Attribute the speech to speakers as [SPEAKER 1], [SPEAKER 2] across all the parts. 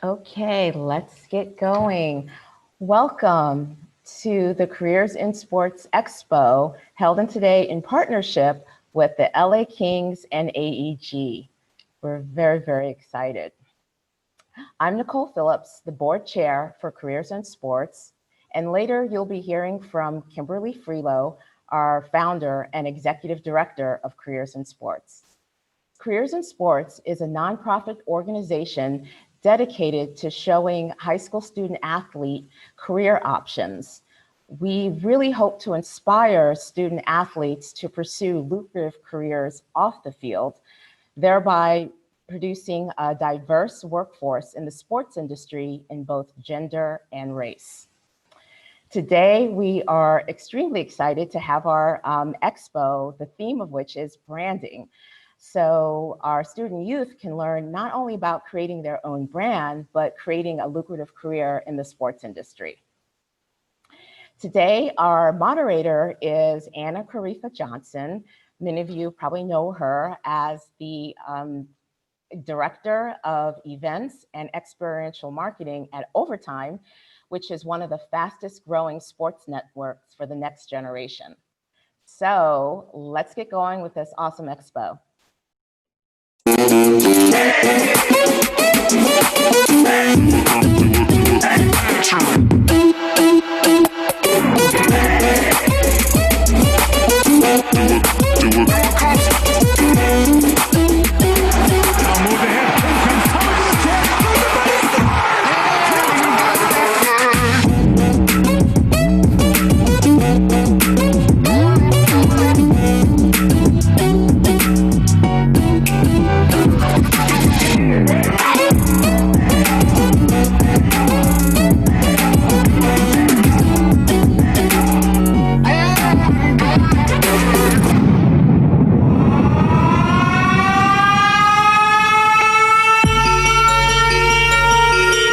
[SPEAKER 1] Okay, let's get going. Welcome to the Careers in Sports Expo, held today in partnership with the LA Kings and AEG. We're very, very excited. I'm Nicole Phillips, the board chair for Careers in Sports, and later you'll be hearing from Kimberly Freelow, our founder and executive director of Careers in Sports. Careers in Sports is a nonprofit organization dedicated to showing high school student athlete career options. We really hope to inspire student athletes to pursue lucrative careers off the field, thereby producing a diverse workforce in the sports industry in both gender and race. Today, we are extremely excited to have our expo, the theme of which is branding. So our student youth can learn not only about creating their own brand, but creating a lucrative career in the sports industry. Today, our moderator is Anna Carifa Johnson. Many of you probably know her as the Director of Events and Experiential Marketing at Overtime, which is one of the fastest growing sports networks for the next generation. So let's get going with this awesome expo.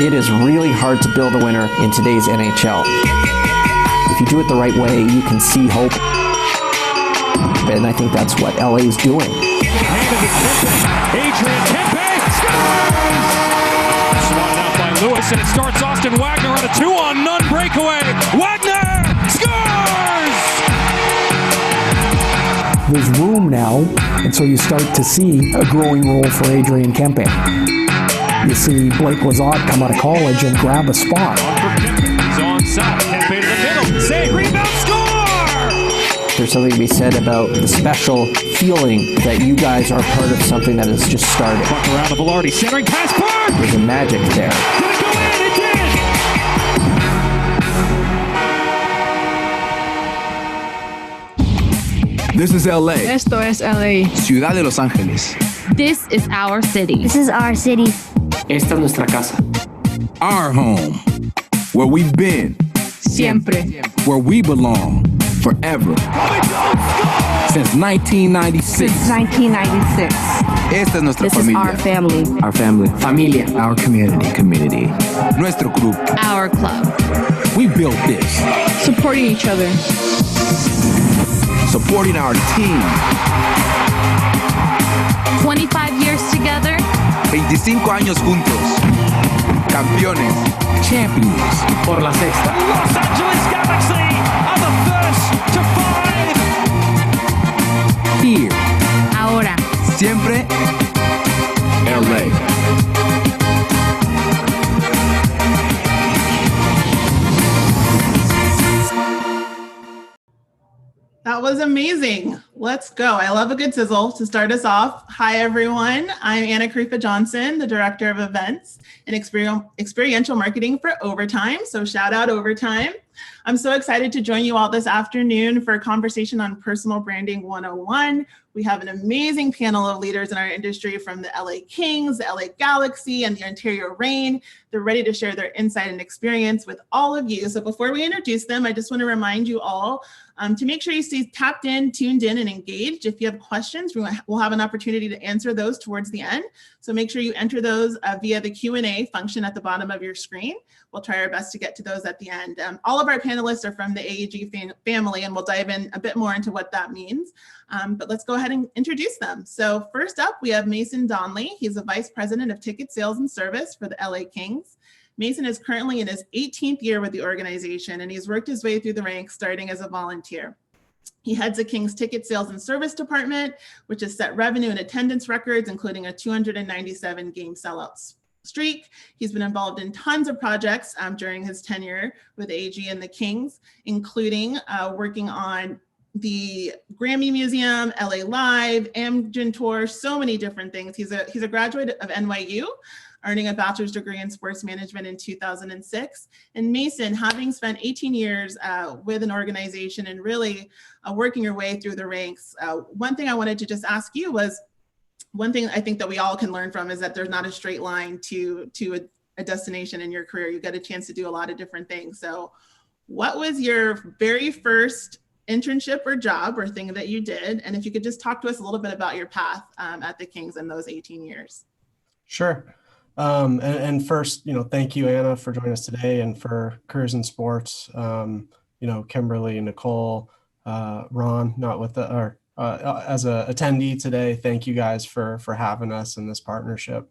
[SPEAKER 2] It is really hard to build a winner in today's NHL. If you do it the right way, you can see hope. And I think that's what LA is doing.
[SPEAKER 3] Adrian Kempe scores! Swatted out by Lewis, and it starts Austin Wagner on a 2-on-none breakaway. Wagner scores!
[SPEAKER 4] There's room now, and so you start to see a growing role for Adrian Kempe. You see Blake Lazard come out of college and grab a spot.
[SPEAKER 3] He's on side. Kempe to the middle. Save, rebound, score!
[SPEAKER 2] There's something to be said about the special feeling that you guys are part of something that has just started.
[SPEAKER 3] Buck around to Velarde, centering pass, Park!
[SPEAKER 2] There's a magic there.
[SPEAKER 3] Did it go in? It did!
[SPEAKER 5] This is LA.
[SPEAKER 6] Esto es LA.
[SPEAKER 5] Ciudad de Los Ángeles.
[SPEAKER 6] This is our city.
[SPEAKER 7] This is our city.
[SPEAKER 8] Esta es nuestra casa.
[SPEAKER 5] Our home. Where we've been.
[SPEAKER 6] Siempre.
[SPEAKER 5] Where we belong. Forever. Since 1996.
[SPEAKER 6] Since 1996.
[SPEAKER 5] Esta es nuestra
[SPEAKER 6] This
[SPEAKER 5] familia.
[SPEAKER 6] is our family.
[SPEAKER 8] Our family. Familia.
[SPEAKER 5] Our community. Community. Nuestro club.
[SPEAKER 6] Our club.
[SPEAKER 5] We built this.
[SPEAKER 6] Supporting each other.
[SPEAKER 5] Supporting our team.
[SPEAKER 6] 25 years together.
[SPEAKER 5] 25 años juntos. Campeones. Champions.
[SPEAKER 8] Por la sexta.
[SPEAKER 3] Los Angeles Galaxy are the first to 5.
[SPEAKER 5] Here.
[SPEAKER 6] Ahora.
[SPEAKER 5] Siempre. LA.
[SPEAKER 9] That was amazing. Let's go. I love a good sizzle to start us off. Hi, everyone. I'm Anna Carifa Johnson, the Director of Events and Experiential Marketing for Overtime. So shout out Overtime. I'm so excited to join you all this afternoon for a conversation on Personal Branding 101. We have an amazing panel of leaders in our industry from the LA Kings, the LA Galaxy, and the Ontario Reign. They're ready to share their insight and experience with all of you. So before we introduce them, I just want to remind you all to make sure you stay tapped in, tuned in, and engaged. If you have questions, we'll have an opportunity to answer those towards the end. So make sure you enter those via the Q&A function at the bottom of your screen. We'll try our best to get to those at the end. All of our panelists are from the AEG family, and we'll dive in a bit more into what that means. But let's go ahead and introduce them. So first up, we have Mason Donley. He's the Vice President of Ticket Sales and Service for the LA Kings. Mason is currently in his 18th year with the organization, and he's worked his way through the ranks starting as a volunteer. He heads the Kings Ticket Sales and Service Department, which has set revenue and attendance records, including a 297 game sellouts streak. He's been involved in tons of projects during his tenure with AEG and the Kings, including working on the Grammy Museum, LA Live, Amgen Tour, so many different things. He's a graduate of NYU, earning a bachelor's degree in sports management in 2006. And Mason, having spent 18 years with an organization and really working your way through the ranks, one thing I wanted to just ask you was, one thing I think that we all can learn from is that there's not a straight line to a destination in your career. You get a chance to do a lot of different things. So what was your very first internship or job or thing that you did? And if you could just talk to us a little bit about your path at the Kings in those 18 years.
[SPEAKER 7] Sure. And first, thank you, Anna, for joining us today, and for Careers in Sports, Kimberly, Nicole, Ron, not with the, or as a attendee today. Thank you guys for having us in this partnership.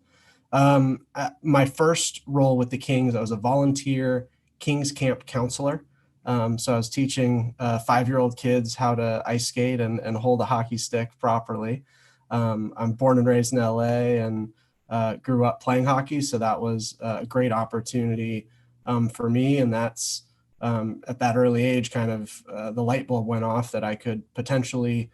[SPEAKER 7] My first role with the Kings, I was a volunteer Kings camp counselor. So I was teaching 5-year-old kids how to ice skate and hold a hockey stick properly. I'm born and raised in LA, and grew up playing hockey. So that was a great opportunity for me. And that's at that early age, kind of the light bulb went off that I could potentially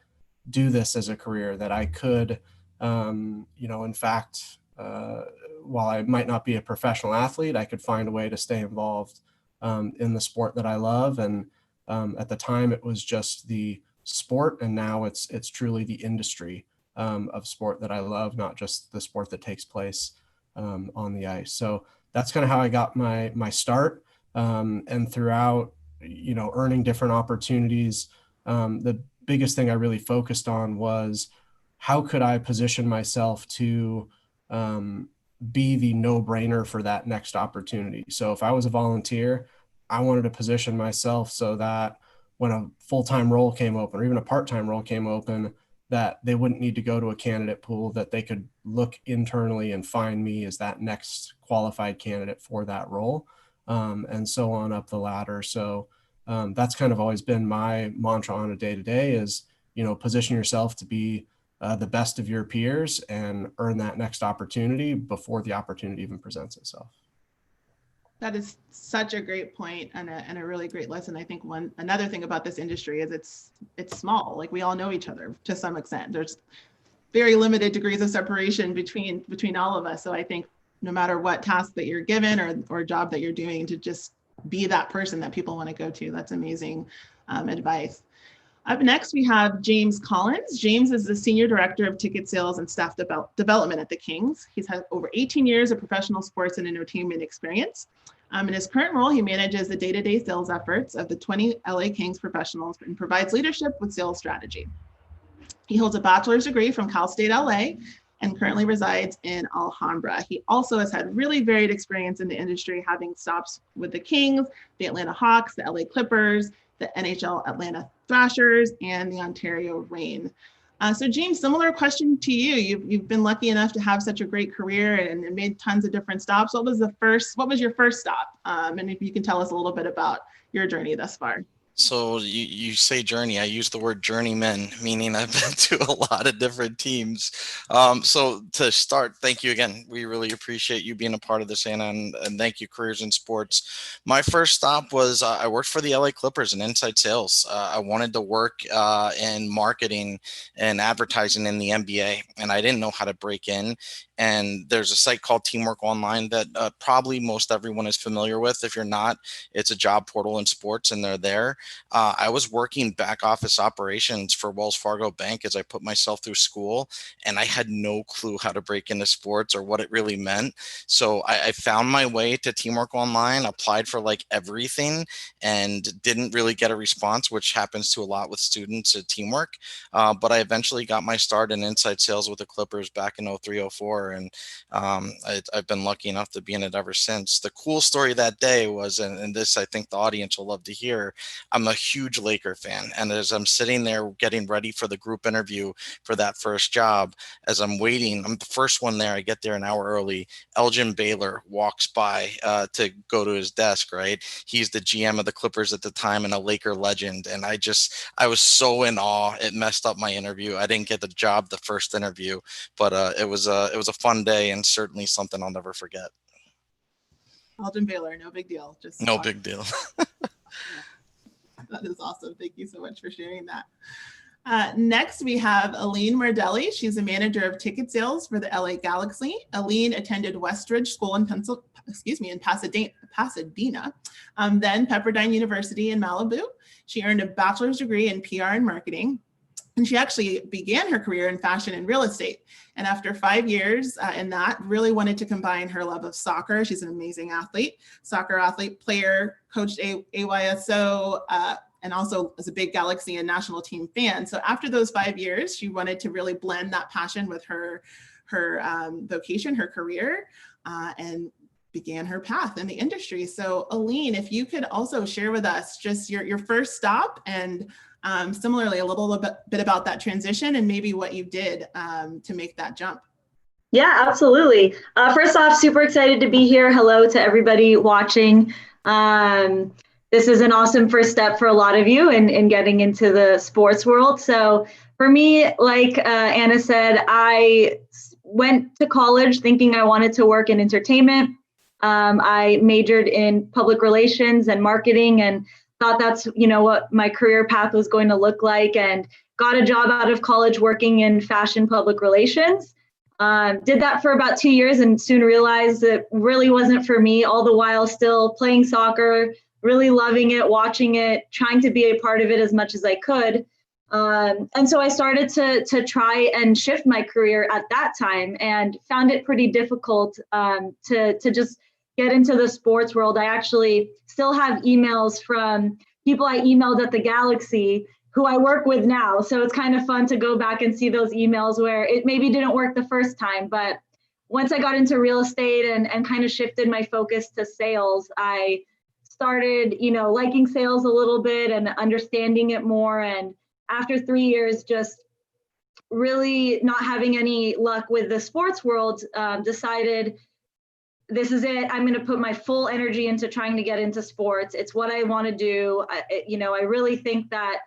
[SPEAKER 7] do this as a career, that I could, in fact, while I might not be a professional athlete, I could find a way to stay involved in the sport that I love. And at the time it was just the sport, and now it's truly the industry of sport that I love, not just the sport that takes place on the ice. So that's kind of how I got my start. And throughout, earning different opportunities, the biggest thing I really focused on was, how could I position myself to be the no-brainer for that next opportunity? So if I was a volunteer, I wanted to position myself so that when a full-time role came open, or even a part-time role came open, that they wouldn't need to go to a candidate pool, that they could look internally and find me as that next qualified candidate for that role, and so on up the ladder. So that's kind of always been my mantra on a day-to-day is, position yourself to be the best of your peers and earn that next opportunity before the opportunity even presents itself.
[SPEAKER 9] That is such a great point, and a really great lesson. I think another thing about this industry is it's small. Like, we all know each other to some extent. There's very limited degrees of separation between all of us. So I think no matter what task that you're given or job that you're doing, to just be that person that people want to go to. That's amazing advice. Up next, we have James Collins. James is the Senior Director of Ticket Sales and Staff Development at the Kings. He's had over 18 years of professional sports and entertainment experience. In his current role, he manages the day-to-day sales efforts of the 20 LA Kings professionals and provides leadership with sales strategy. He holds a bachelor's degree from Cal State LA and currently resides in Alhambra. He also has had really varied experience in the industry, having stops with the Kings, the Atlanta Hawks, the LA Clippers, the NHL Atlanta Thrashers, and the Ontario Reign. So James, similar question to you. You've been lucky enough to have such a great career and made tons of different stops. What was your first stop? And if you can tell us a little bit about your journey thus far.
[SPEAKER 10] So you say journey, I use the word journeyman, meaning I've been to a lot of different teams. So to start, thank you again. We really appreciate you being a part of this, Anna, and thank you, Careers in Sports. My first stop was I worked for the LA Clippers in inside sales. I wanted to work in marketing and advertising in the NBA, and I didn't know how to break in. And there's a site called Teamwork Online that probably most everyone is familiar with. If you're not, it's a job portal in sports, and they're there. I was working back office operations for Wells Fargo Bank as I put myself through school, and I had no clue how to break into sports or what it really meant. So I found my way to Teamwork Online, applied for like everything, and didn't really get a response, which happens to a lot with students at Teamwork. But I eventually got my start in inside sales with the Clippers back in 03, 04, and I've been lucky enough to be in it ever since. The cool story that day was, and this I think the audience will love to hear, I'm a huge Laker fan. And as I'm sitting there getting ready for the group interview for that first job, as I'm waiting, I'm the first one there. I get there an hour early. Elgin Baylor walks by to go to his desk, right? He's the GM of the Clippers at the time and a Laker legend. And I was so in awe. It messed up my interview. I didn't get the job the first interview, but it was a fun day and certainly something I'll never forget.
[SPEAKER 9] Alden Baylor, no big deal. Just
[SPEAKER 10] no big deal.
[SPEAKER 9] That is awesome. Thank you so much for sharing that. Next, we have Aline Mardelli. She's a manager of ticket sales for the LA Galaxy. Aline attended Westridge School in Pasadena, then Pepperdine University in Malibu. She earned a bachelor's degree in PR and marketing. And she actually began her career in fashion and real estate. And after 5 years in that, really wanted to combine her love of soccer. She's an amazing athlete, soccer athlete, player, coached AYSO, and also as a big Galaxy and national team fan. So after those 5 years, she wanted to really blend that passion with her vocation, her career, and began her path in the industry. So Aline, if you could also share with us just your first stop and similarly a little bit about that transition and maybe what you did to make that jump.
[SPEAKER 11] Yeah, absolutely. First off, super excited to be here. Hello to everybody watching. This is an awesome first step for a lot of you in getting into the sports world. So for me, like Anna said, I went to college thinking I wanted to work in entertainment. I majored in public relations and marketing and thought that's, what my career path was going to look like, and got a job out of college working in fashion public relations. Did that for about 2 years and soon realized it really wasn't for me, all the while still playing soccer, really loving it, watching it, trying to be a part of it as much as I could. And so I started to try and shift my career at that time and found it pretty difficult to just get into the sports world. I actually still have emails from people I emailed at the Galaxy who I work with now. So it's kind of fun to go back and see those emails where it maybe didn't work the first time. But once I got into real estate and kind of shifted my focus to sales, I started, liking sales a little bit and understanding it more. And after 3 years, just really not having any luck with the sports world, decided this is it. I'm going to put my full energy into trying to get into sports. It's what I want to do. I really think that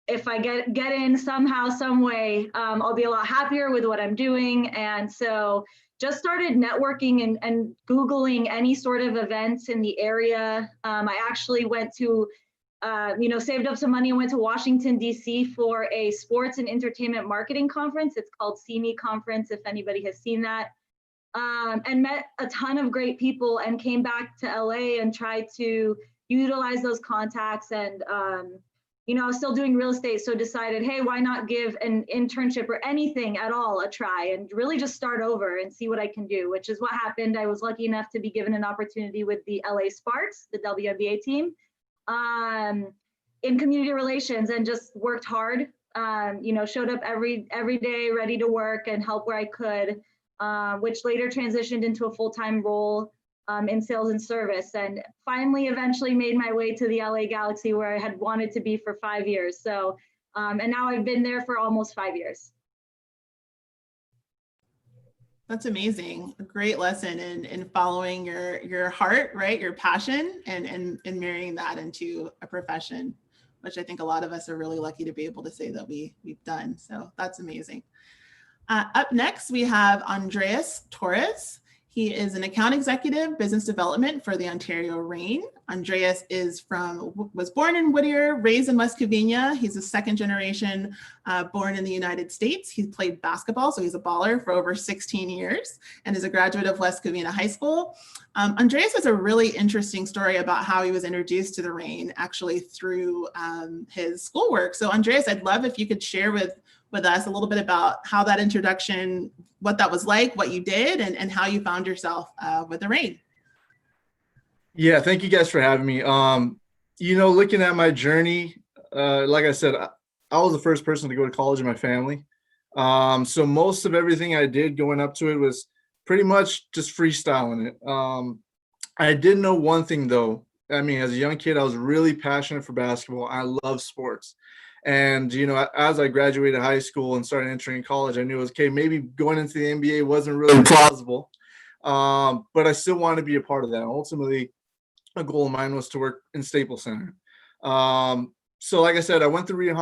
[SPEAKER 11] if I get in somehow, some way, I'll be a lot happier with what I'm doing. And so just started networking and Googling any sort of events in the area. I actually went to, saved up some money and went to Washington, D.C. for a sports and entertainment marketing conference. It's called CME Conference, if anybody has seen that. And met a ton of great people and came back to LA and tried to utilize those contacts. And, I was still doing real estate, so decided, hey, why not give an internship or anything at all a try and really just start over and see what I can do, which is what happened. I was lucky enough to be given an opportunity with the LA Sparks, the WNBA team, in community relations, and just worked hard, showed up every day ready to work and help where I could. Which later transitioned into a full-time role in sales and service, and finally eventually made my way to the LA Galaxy, where I had wanted to be for 5 years. So, and now I've been there for almost 5 years.
[SPEAKER 9] That's amazing. A great lesson in following your heart, right? Your passion and marrying that into a profession, which I think a lot of us are really lucky to be able to say that we've done. So that's amazing. Up next, we have Andreas Torres. He is an account executive, business development for the Ontario Reign. Andreas was born in Whittier, raised in West Covina. He's a second generation born in the United States. He's played basketball, so he's a baller for over 16 years and is a graduate of West Covina High School. Andreas has a really interesting story about how he was introduced to the Reign, actually through his schoolwork. So Andreas, I'd love if you could share with us a little bit about how that introduction, what that was like, what you did, and how you found yourself with the Reign.
[SPEAKER 12] Yeah, thank you guys for having me. Looking at my journey, like I said, I was the first person to go to college in my family. So most of everything I did going up to it was pretty much just freestyling it. I did know one thing though. I mean, as a young kid, I was really passionate for basketball. I love sports. And, as I graduated high school and started entering college, I knew it was, okay, maybe going into the NBA wasn't really plausible. But I still wanted to be a part of that. Ultimately, a goal of mine was to work in Staples Center. So like I said, I went to Rio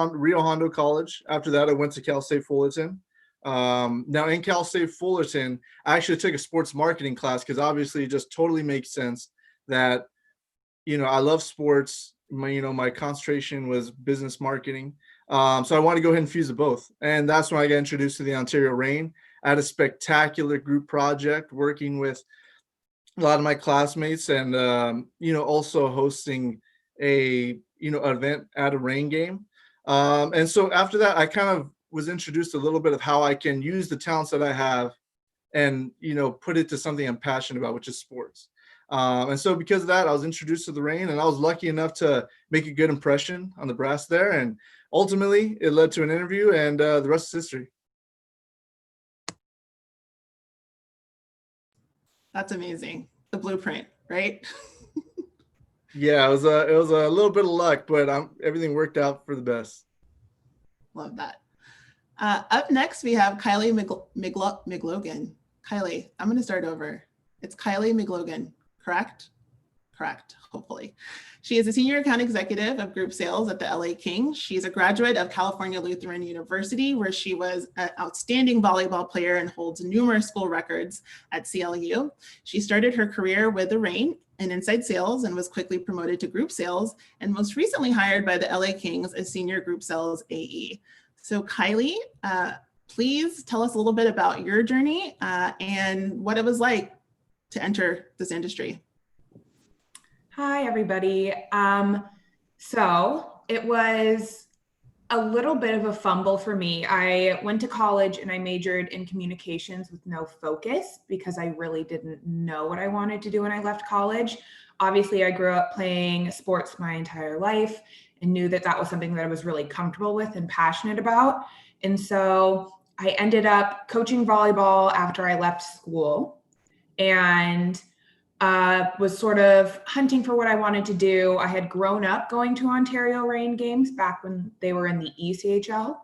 [SPEAKER 12] Hondo College. After that, I went to Cal State Fullerton. Now in Cal State Fullerton, I actually took a sports marketing class because obviously it just totally makes sense that, I love sports. My concentration was business marketing. So I want to go ahead and fuse the both. And that's when I got introduced to the Ontario Reign. I had a spectacular group project working with a lot of my classmates and, also hosting a, event at a Reign game. And so after that, I kind of was introduced a little bit of how I can use the talents that I have and, put it to something I'm passionate about, which is sports. And so because of that, I was introduced to the Reign and I was lucky enough to make a good impression on the brass there. And ultimately it led to an interview and the rest is history.
[SPEAKER 9] That's amazing. The blueprint, right?
[SPEAKER 12] Yeah, it was a little bit of luck, but everything worked out for the best.
[SPEAKER 9] Love that. Up next, we have Kylie McLogan. Kylie, I'm going to start over. It's Kylie McLogan, correct? Correct, hopefully. She is a senior account executive of group sales at the LA Kings. She's a graduate of California Lutheran University, where she was an outstanding volleyball player and holds numerous school records at CLU. She started her career with the Reign in inside sales and was quickly promoted to group sales and most recently hired by the LA Kings as senior group sales AE. So Kylie, please tell us a little bit about your journey and what it was like to enter this industry.
[SPEAKER 13] Hi, everybody. So it was a little bit of a fumble for me. I went to college and I majored in communications with no focus because I really didn't know what I wanted to do when I left college. Obviously, I grew up playing sports my entire life and knew that that was something that I was really comfortable with and passionate about. And so I ended up coaching volleyball after I left school and was sort of hunting for what I wanted to do. I had grown up going to Ontario Reign games back when they were in the ECHL.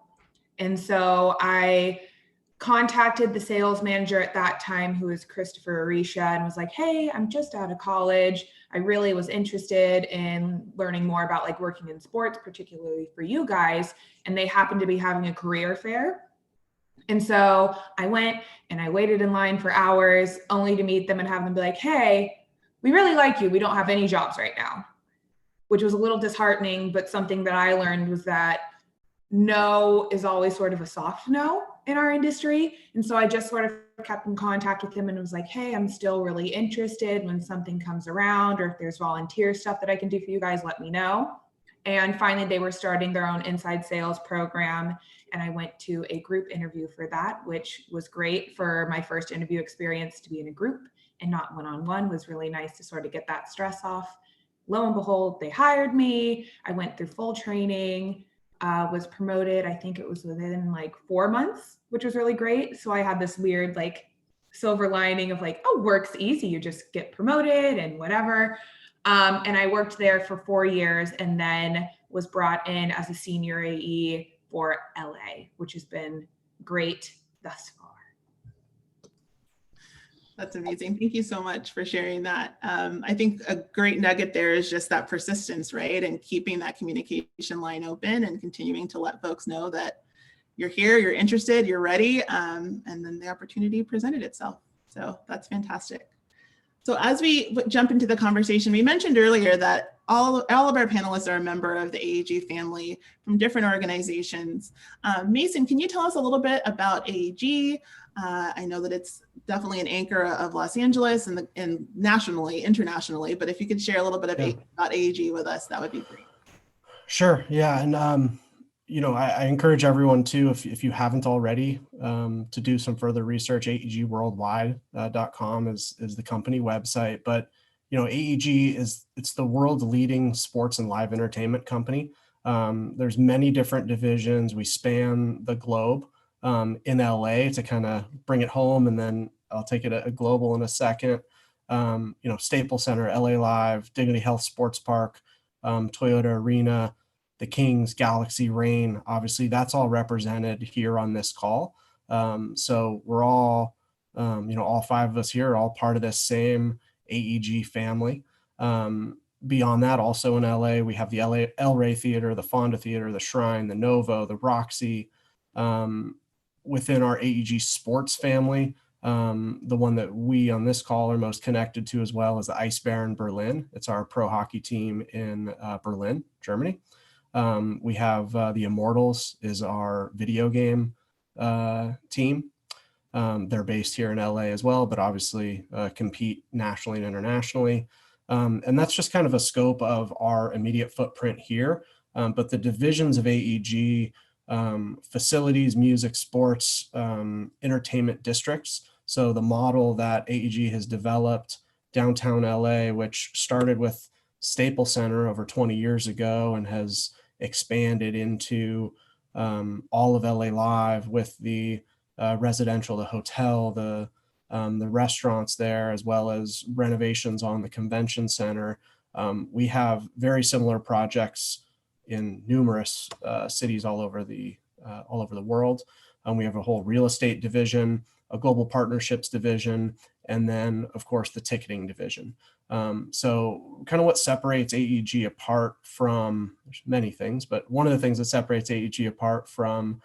[SPEAKER 13] And so I contacted the sales manager at that time, who was Christopher Arisha, and was like, hey, I'm just out of college. I really was interested in learning more about like working in sports, particularly for you guys. And they happened to be having a career fair. And so I went and I waited in line for hours only to meet them and have them be like, hey, we really like you. We don't have any jobs right now, which was a little disheartening, but something that I learned was that no is always sort of a soft no in our industry. And so I just sort of kept in contact with him and was like, hey, I'm still really interested. When something comes around or if there's volunteer stuff that I can do for you guys, let me know. And finally, they were starting their own inside sales program. And I went to a group interview for that, which was great for my first interview experience. To be in a group and not one-on-one was really nice to sort of get that stress off. Lo and behold, they hired me. I went through full training, was promoted. I think it was within like 4 months, which was really great. So I had this weird like silver lining of like, oh, work's easy. You just get promoted and whatever. And I worked there for 4 years and then was brought in as a senior AE for LA, which has been great thus far.
[SPEAKER 9] That's amazing. Thank you so much for sharing that. I think a great nugget there is just that persistence, right? And keeping that communication line open and continuing to let folks know that you're here, you're interested, you're ready, and then the opportunity presented itself. So that's fantastic. So as we jump into the conversation, we mentioned earlier that all of our panelists are a member of the AEG family from different organizations. Mason, can you tell us a little bit about AEG? I know that it's definitely an anchor of Los Angeles and nationally, internationally, but if you could share a little bit about AEG with us, that would be great.
[SPEAKER 7] Sure. Yeah. And, I encourage everyone to, if you haven't already, to do some further research. AEGworldwide.com is the company website. But, AEG it's the world's leading sports and live entertainment company. There's many different divisions. We span the globe in LA to kind of bring it home. And then I'll take it a global in a second. Staples Center, LA Live, Dignity Health Sports Park, Toyota Arena, the Kings, Galaxy, Reign, obviously that's all represented here on this call. So we're all, all five of us here are all part of this same AEG family. Beyond that, also in LA, we have the El Rey Theater, the Fonda Theater, the Shrine, the Novo, the Roxy. Within our AEG sports family, the one that we on this call are most connected to as well is the Eisbären Berlin. It's our pro hockey team in Berlin, Germany. We have the Immortals is our video game team. They're based here in LA as well, but obviously compete nationally and internationally. And that's just kind of a scope of our immediate footprint here. But the divisions of AEG, facilities, music, sports, entertainment districts. So the model that AEG has developed downtown LA, which started with Staples Center over 20 years ago and has expanded into all of LA Live with the residential, the hotel, the restaurants there, as well as renovations on the convention center. We have very similar projects in numerous cities all over the world. We have a whole real estate division, a global partnerships division, and then of course the ticketing division. So kind of what separates AEG apart from, there's many things, but one of the things that separates AEG apart from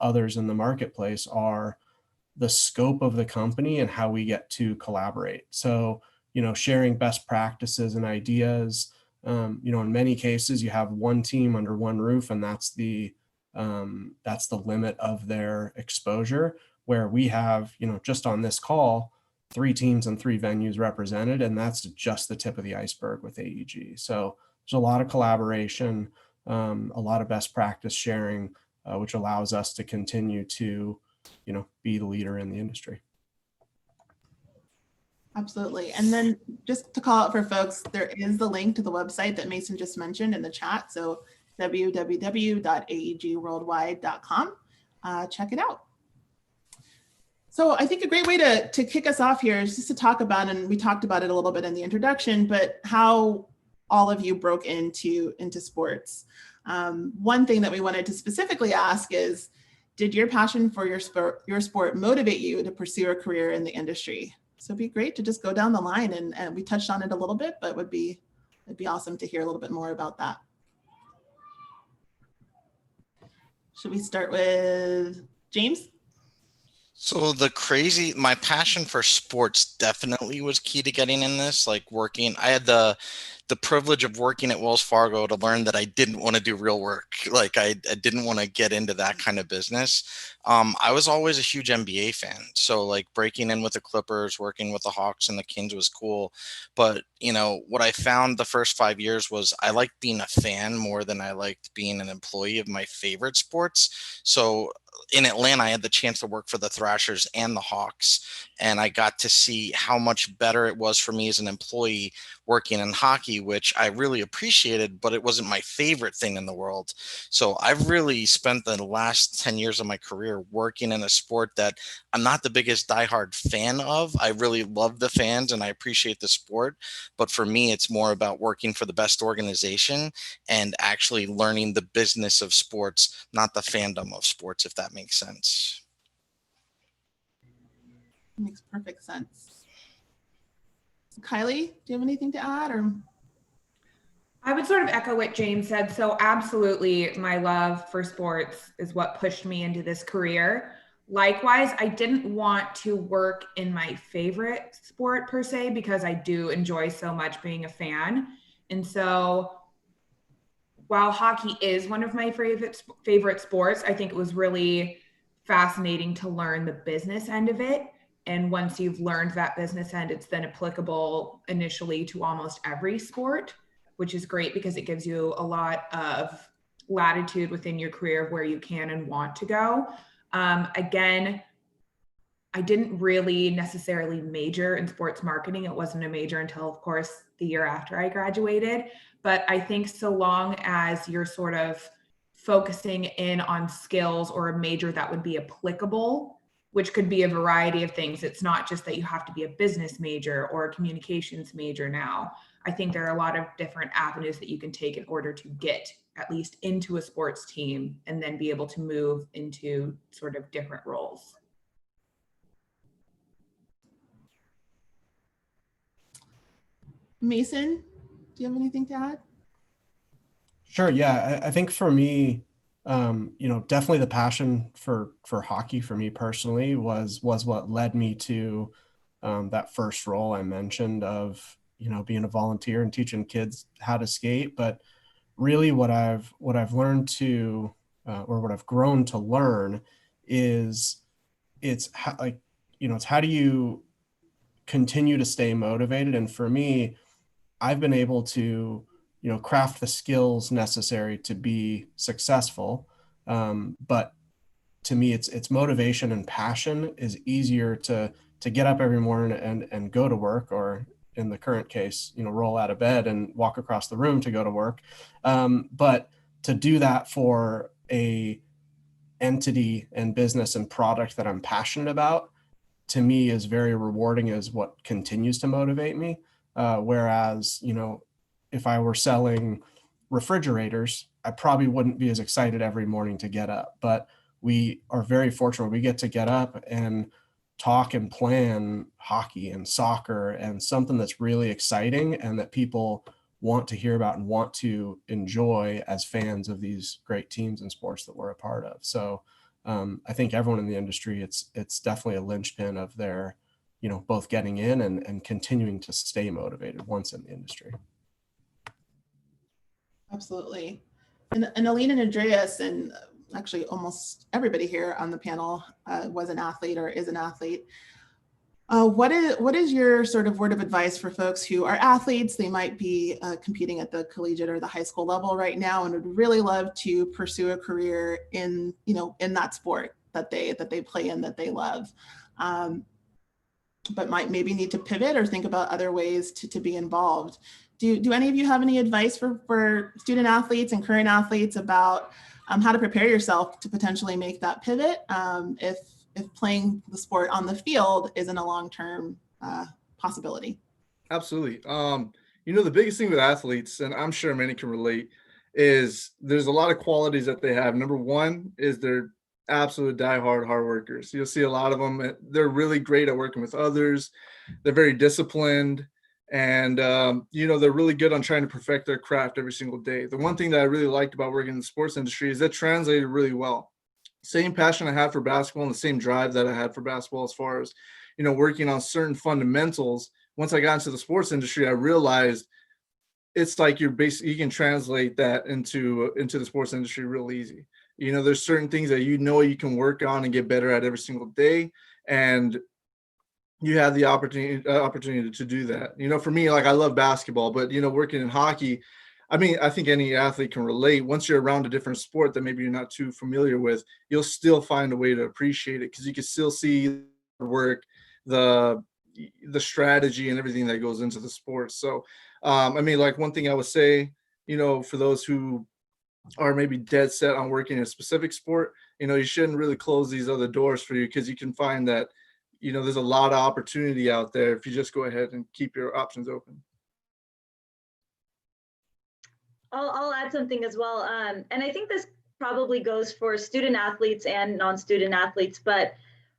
[SPEAKER 7] others in the marketplace are the scope of the company and how we get to collaborate. So, sharing best practices and ideas. In many cases, you have one team under one roof, and that's the limit of their exposure. Where we have, just on this call, 3 teams and 3 venues represented, and that's just the tip of the iceberg with AEG. So there's a lot of collaboration, a lot of best practice sharing, which allows us to continue to, be the leader in the industry.
[SPEAKER 9] Absolutely. And then just to call out for folks, there is the link to the website that Mason just mentioned in the chat. So www.aegworldwide.com. Check it out. So I think a great way to kick us off here is just to talk about, and we talked about it a little bit in the introduction, but how all of you broke into sports. One thing that we wanted to specifically ask is, did your passion for your sport motivate you to pursue a career in the industry? So it'd be great to just go down the line, and we touched on it a little bit, but it'd be awesome to hear a little bit more about that. Should we start with James?
[SPEAKER 10] So my passion for sports definitely was key to getting in this, like working. I had the privilege of working at Wells Fargo to learn that I didn't want to do real work. Like I didn't want to get into that kind of business. I was always a huge NBA fan. So like breaking in with the Clippers, working with the Hawks and the Kings was cool. But what I found the first 5 years was I liked being a fan more than I liked being an employee of my favorite sports. So in Atlanta, I had the chance to work for the Thrashers and the Hawks, and I got to see how much better it was for me as an employee working in hockey, which I really appreciated, but it wasn't my favorite thing in the world. So I've really spent the last 10 years of my career working in a sport that I'm not the biggest diehard fan of. I really love the fans and I appreciate the sport, but for me, it's more about working for the best organization and actually learning the business of sports, not the fandom of sports, if that makes sense.
[SPEAKER 9] Makes perfect sense. Kylie, do you have anything to add? Or
[SPEAKER 13] I would sort of echo what James said. So absolutely, my love for sports is what pushed me into this career. Likewise, I didn't want to work in my favorite sport per se, because I do enjoy so much being a fan. And so while hockey is one of my favorite sports, I think it was really fascinating to learn the business end of it. And once you've learned that business end, it's then applicable initially to almost every sport, which is great because it gives you a lot of latitude within your career of where you can and want to go. Again, I didn't really necessarily major in sports marketing. It wasn't a major until, of course, the year after I graduated. But I think so long as you're sort of focusing in on skills or a major that would be applicable, which could be a variety of things. It's not just that you have to be a business major or a communications major now. I think there are a lot of different avenues that you can take in order to get at least into a sports team and then be able to move into sort of different roles.
[SPEAKER 9] Mason, do you have anything to add?
[SPEAKER 7] Sure. Yeah, I think for me, definitely the passion for hockey for me personally was what led me to that first role I mentioned of being a volunteer and teaching kids how to skate. But really, what I've learned to or what I've grown to learn is it's how do you continue to stay motivated. And for me, I've been able to craft the skills necessary to be successful. But to me, it's motivation and passion is easier to get up every morning and go to work, or in the current case, roll out of bed and walk across the room to go to work. But to do that for a entity and business and product that I'm passionate about, to me is very rewarding, is what continues to motivate me. Whereas, if I were selling refrigerators, I probably wouldn't be as excited every morning to get up. But we are very fortunate. We get to get up and talk and plan hockey and soccer and something that's really exciting and that people want to hear about and want to enjoy as fans of these great teams and sports that we're a part of. So I think everyone in the industry, it's definitely a linchpin of their, both getting in and continuing to stay motivated once in the industry.
[SPEAKER 9] Absolutely. And Aline and Andreas, and actually almost everybody here on the panel was an athlete or is an athlete. What is your sort of word of advice for folks who are athletes? They might be competing at the collegiate or the high school level right now and would really love to pursue a career in that sport that they play in, that they love, but might maybe need to pivot or think about other ways to be involved. Do any of you have any advice for student athletes and current athletes about how to prepare yourself to potentially make that pivot if playing the sport on the field isn't a long-term possibility?
[SPEAKER 12] Absolutely. The biggest thing with athletes, and I'm sure many can relate, is there's a lot of qualities that they have. Number one is they're absolute diehard hard workers. You'll see a lot of them. They're really great at working with others. They're very disciplined. And, they're really good on trying to perfect their craft every single day. The one thing that I really liked about working in the sports industry is that translated really well. Same passion I had for basketball and the same drive that I had for basketball as far as, working on certain fundamentals. Once I got into the sports industry, I realized it's like you can translate that into the sports industry real easy. There's certain things that you can work on and get better at every single day. And you have the opportunity to do that. For me, like I love basketball, but working in hockey, I mean, I think any athlete can relate. Once you're around a different sport that maybe you're not too familiar with, you'll still find a way to appreciate it because you can still see the work, the strategy and everything that goes into the sport. So, like one thing I would say, for those who are maybe dead set on working in a specific sport, you shouldn't really close these other doors for you because you can find that there's a lot of opportunity out there if you just go ahead and keep your options open.
[SPEAKER 11] I'll add something as well. And I think this probably goes for student athletes and non-student athletes, but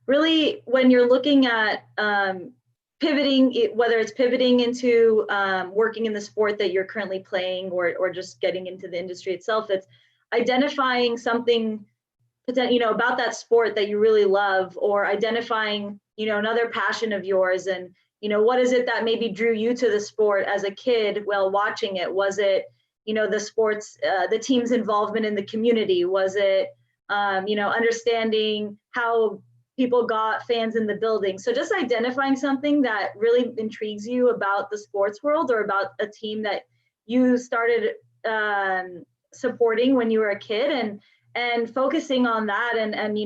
[SPEAKER 11] really when you're looking at pivoting, whether it's pivoting into working in the sport that you're currently playing or just getting into the industry itself, it's identifying something about that sport that you really love, or identifying, another passion of yours. And, what is it that maybe drew you to the sport as a kid while watching it? Was it, the sports, the team's involvement in the community? Was it, understanding how people got fans in the building? So just identifying something that really intrigues you about the sports world, or about a team that you started supporting when you were a kid, and focusing on that, and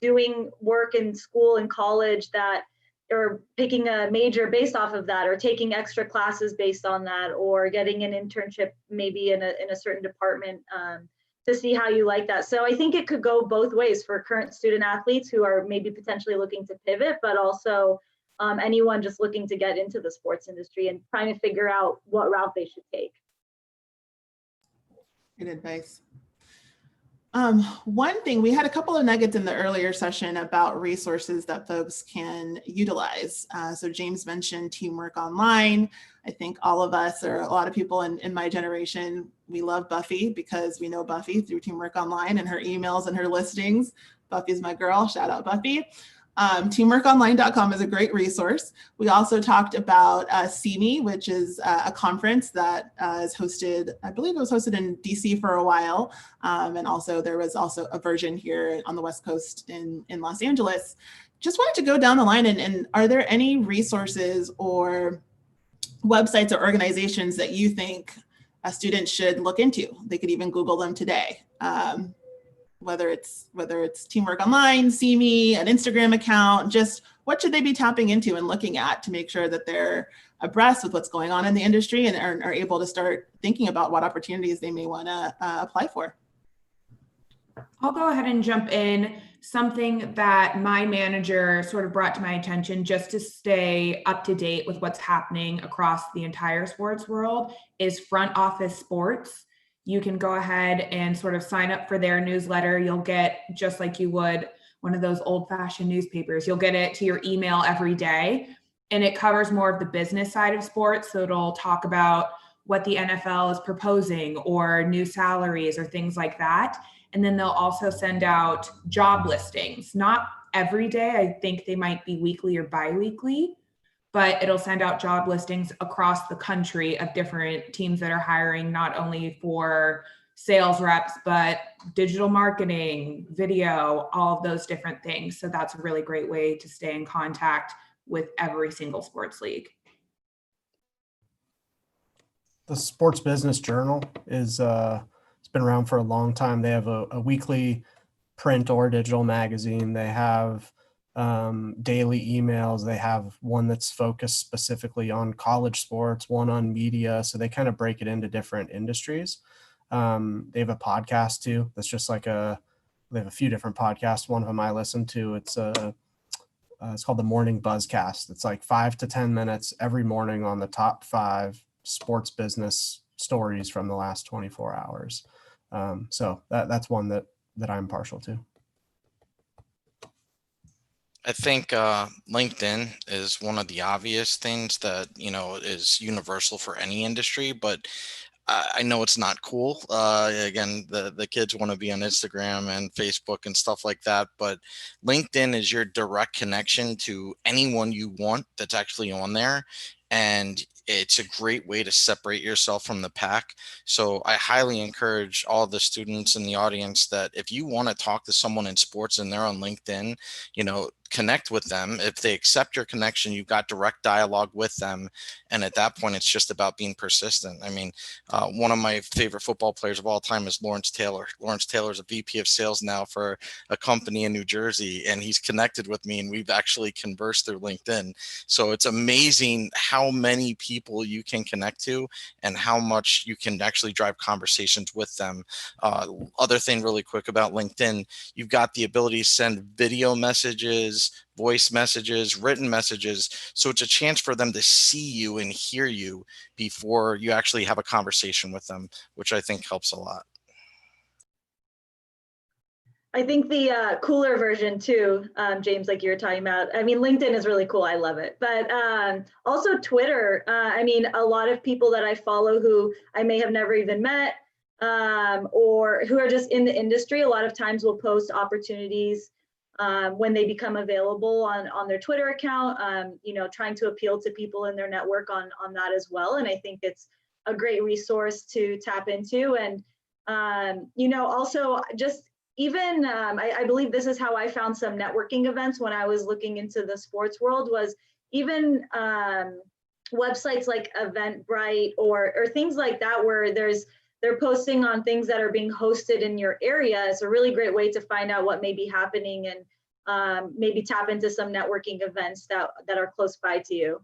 [SPEAKER 11] doing work in school and college that, or picking a major based off of that, or taking extra classes based on that, or getting an internship maybe in a certain department, to see how you like that. So I think it could go both ways for current student athletes who are maybe potentially looking to pivot, but also anyone just looking to get into the sports industry and trying to figure out what route they should take.
[SPEAKER 9] Good advice. One thing, we had a couple of nuggets in the earlier session about resources that folks can utilize. So James mentioned Teamwork Online. I think all of us, or a lot of people in my generation, we love Buffy because we know Buffy through Teamwork Online and her emails and her listings. Buffy's my girl, shout out Buffy. Teamworkonline.com is a great resource. We also talked about CIE, which is a conference that is hosted, I believe it was hosted in DC for a while. And also there was also a version here on the West Coast in Los Angeles. Just wanted to go down the line, and are there any resources or websites or organizations that you think a student should look into? They could even Google them today. Whether it's Teamwork Online, CIE, an Instagram account, just what should they be tapping into and looking at to make sure that they're abreast with what's going on in the industry and are able to start thinking about what opportunities they may want to apply for?
[SPEAKER 13] I'll go ahead and jump in. Something that my manager sort of brought to my attention just to stay up to date with what's happening across the entire sports world is Front Office Sports. You can go ahead and sort of sign up for their newsletter. You'll get, just like you would one of those old-fashioned newspapers, you'll get it to your email every day. And it covers more of the business side of sports. So it'll talk about what the NFL is proposing or new salaries or things like that. And then they'll also send out job listings, not every day. I think they might be weekly or bi-weekly, but it'll send out job listings across the country of different teams that are hiring, not only for sales reps, but digital marketing, video, all of those different things. So that's a really great way to stay in contact with every single sports league.
[SPEAKER 7] The Sports Business Journal is it's been around for a long time. They have a weekly print or digital magazine. They have daily emails. They have one that's focused specifically on college sports, one on media. So they kind of break it into different industries. They have a podcast too. That's just like they have a few different podcasts. One of them I listen to, it's called the Morning Buzzcast. It's like 5 to 10 minutes every morning on the top 5 sports business stories from the last 24 hours. So that's one that I'm partial to.
[SPEAKER 10] I think LinkedIn is one of the obvious things that, is universal for any industry, but I know it's not cool. Again, the kids want to be on Instagram and Facebook and stuff like that, but LinkedIn is your direct connection to anyone you want that's actually on there. And it's a great way to separate yourself from the pack. So I highly encourage all the students in the audience that if you want to talk to someone in sports and they're on LinkedIn, connect with them. If they accept your connection, you've got direct dialogue with them. And at that point, it's just about being persistent. I mean, one of my favorite football players of all time is Lawrence Taylor. Lawrence Taylor is a VP of sales now for a company in New Jersey, and he's connected with me, and we've actually conversed through LinkedIn. So it's amazing how many people you can connect to and how much you can actually drive conversations with them. Other thing really quick about LinkedIn, you've got the ability to send video messages, voice messages, written messages. So it's a chance for them to see you and hear you before you actually have a conversation with them, which I think helps a lot.
[SPEAKER 11] I think the cooler version too, James, like you were talking about, I mean, LinkedIn is really cool. I love it. But also Twitter. I mean, a lot of people that I follow who I may have never even met, or who are just in the industry, a lot of times will post opportunities when they become available on their Twitter account, trying to appeal to people in their network on that as well. And I think it's a great resource to tap into. And, also just even, I believe this is how I found some networking events when I was looking into the sports world, was even websites like Eventbrite or things like that, where they're posting on things that are being hosted in your area. It's a really great way to find out what may be happening and maybe tap into some networking events that are close by to you.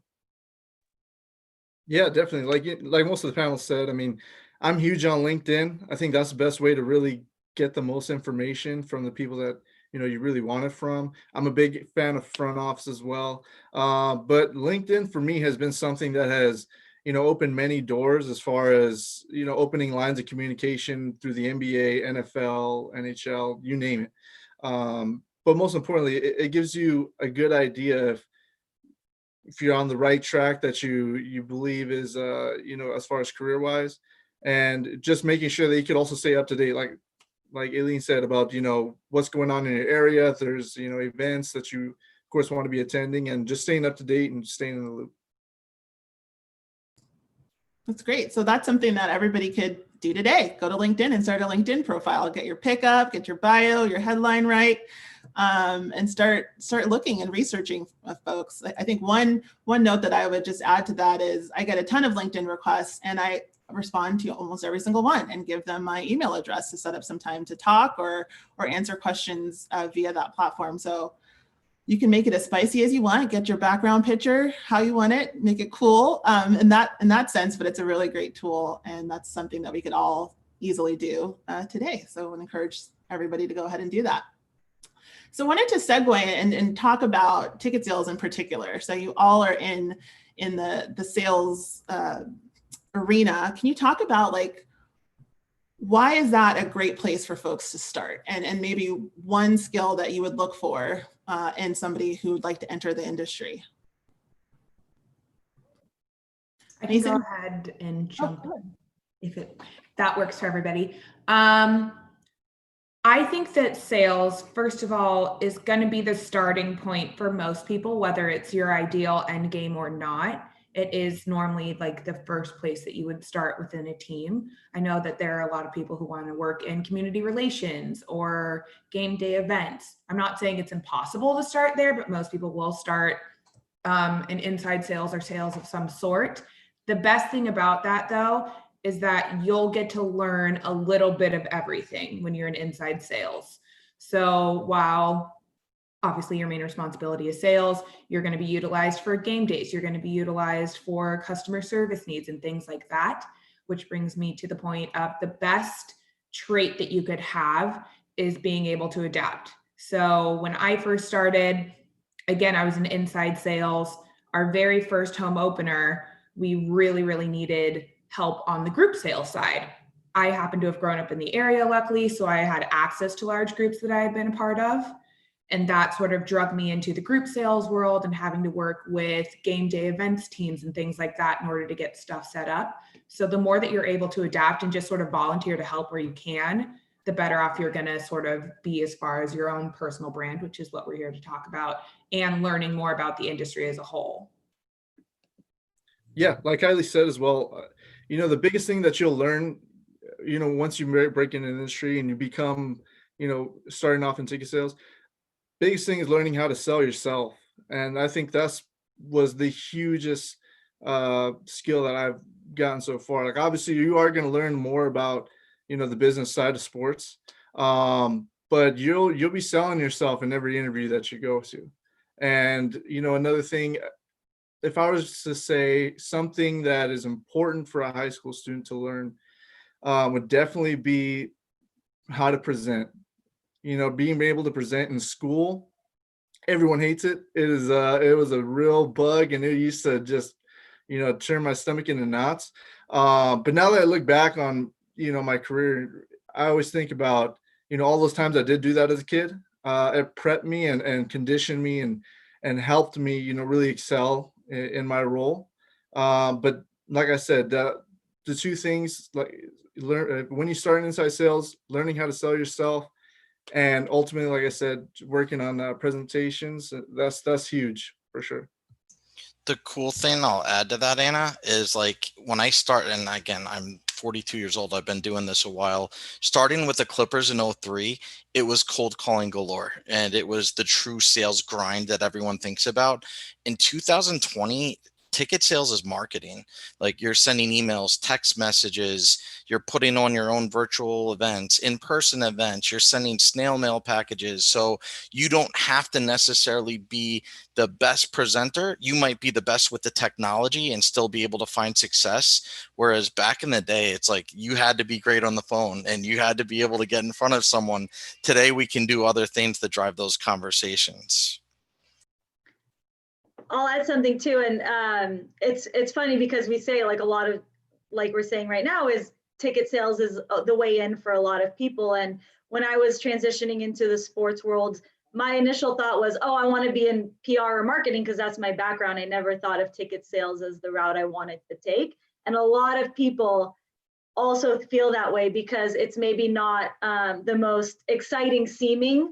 [SPEAKER 12] Yeah, definitely. Like most of the panelists said, I mean, I'm huge on LinkedIn. I think that's the best way to really get the most information from the people that you really want it from. I'm a big fan of front office as well, but LinkedIn for me has been something that has opened many doors as far as opening lines of communication through the NBA, NFL, NHL, you name it. But most importantly, it gives you a good idea if you're on the right track that you believe is as far as career wise, and just making sure that you could also stay up to date, like Aileen said, about what's going on in your area. If there's events that you of course want to be attending, and just staying up to date and staying in the loop.
[SPEAKER 9] That's great. So that's something that everybody could do today. Go to LinkedIn and start a LinkedIn profile. Get your pickup, get your bio, your headline right, and start looking and researching folks. I think one note that I would just add to that is I get a ton of LinkedIn requests, and I respond to almost every single one and give them my email address to set up some time to talk or answer questions via that platform. So you can make it as spicy as you want, get your background picture how you want it, make it cool in that sense, but it's a really great tool, and that's something that we could all easily do today. So I would encourage everybody to go ahead and do that. So I wanted to segue and talk about ticket sales in particular. So you all are in the sales arena. Can you talk about why is that a great place for folks to start, and maybe one skill that you would look for in somebody who would like to enter the industry?
[SPEAKER 13] I can go ahead and jump in if that works for everybody. I think that sales, first of all, is going to be the starting point for most people, whether it's your ideal end game or not. It is normally the first place that you would start within a team. I know that there are a lot of people who want to work in community relations or game day events. I'm not saying it's impossible to start there, but most people will start in inside sales or sales of some sort. The best thing about that, though, is that you'll get to learn a little bit of everything when you're in inside sales. So while obviously your main responsibility is sales, you're going to be utilized for game days, you're going to be utilized for customer service needs and things like that, which brings me to the point of the best trait that you could have is being able to adapt. So when I first started, again, I was in inside sales. Our very first home opener, we really, really needed help on the group sales side. I happened to have grown up in the area, luckily, so I had access to large groups that I had been a part of. And that sort of drug me into the group sales world and having to work with game day events teams and things like that in order to get stuff set up. So the more that you're able to adapt and just sort of volunteer to help where you can, the better off you're going to sort of be as far as your own personal brand, which is what we're here to talk about, and learning more about the industry as a whole.
[SPEAKER 12] Yeah, like Kylie said as well, the biggest thing that you'll learn, once you break into the industry and you become, starting off in ticket sales, biggest thing is learning how to sell yourself. And I think was the hugest skill that I've gotten so far. Obviously you are going to learn more about, the business side of sports. But you'll be selling yourself in every interview that you go to. And, another thing, if I was to say something that is important for a high school student to learn, would definitely be how to present. Being able to present in school, everyone hates it. It was a real bug, and it used to just, turn my stomach into knots. But now that I look back on, my career, I always think about, all those times I did do that as a kid. It prepped me and conditioned me and helped me, really excel in my role. But like I said, the two things, like learn when you start in inside sales, learning how to sell yourself, and ultimately, like I said, working on presentations. That's huge for sure.
[SPEAKER 10] The cool thing I'll add to that, Anna, is like when I start, and again, I'm 42 years old. I've been doing this a while. Starting with the Clippers in 03, it was cold calling galore, and it was the true sales grind that everyone thinks about. In 2020, ticket sales is marketing. Like you're sending emails, text messages, you're putting on your own virtual events, in-person events, you're sending snail mail packages. So you don't have to necessarily be the best presenter. You might be the best with the technology and still be able to find success. Whereas back in the day, it's like you had to be great on the phone and you had to be able to get in front of someone. Today, we can do other things that drive those conversations.
[SPEAKER 11] I'll add something too, and it's funny because we say like a lot of, like we're saying right now, is ticket sales is the way in for a lot of people. And when I was transitioning into the sports world, my initial thought was, oh, I want to be in PR or marketing because that's my background. I never thought of ticket sales as the route I wanted to take. And a lot of people also feel that way because it's maybe not the most exciting seeming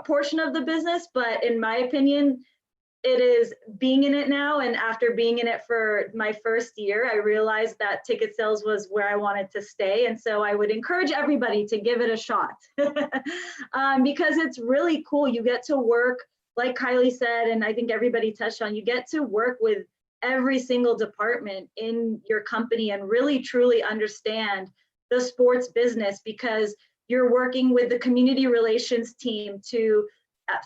[SPEAKER 11] portion of the business, but in my opinion, it is being in it now. And after being in it for my first year, I realized that ticket sales was where I wanted to stay. And so I would encourage everybody to give it a shot because it's really cool. You get to work, like Kylie said, and I think everybody touched on, you get to work with every single department in your company and really truly understand the sports business because you're working with the community relations team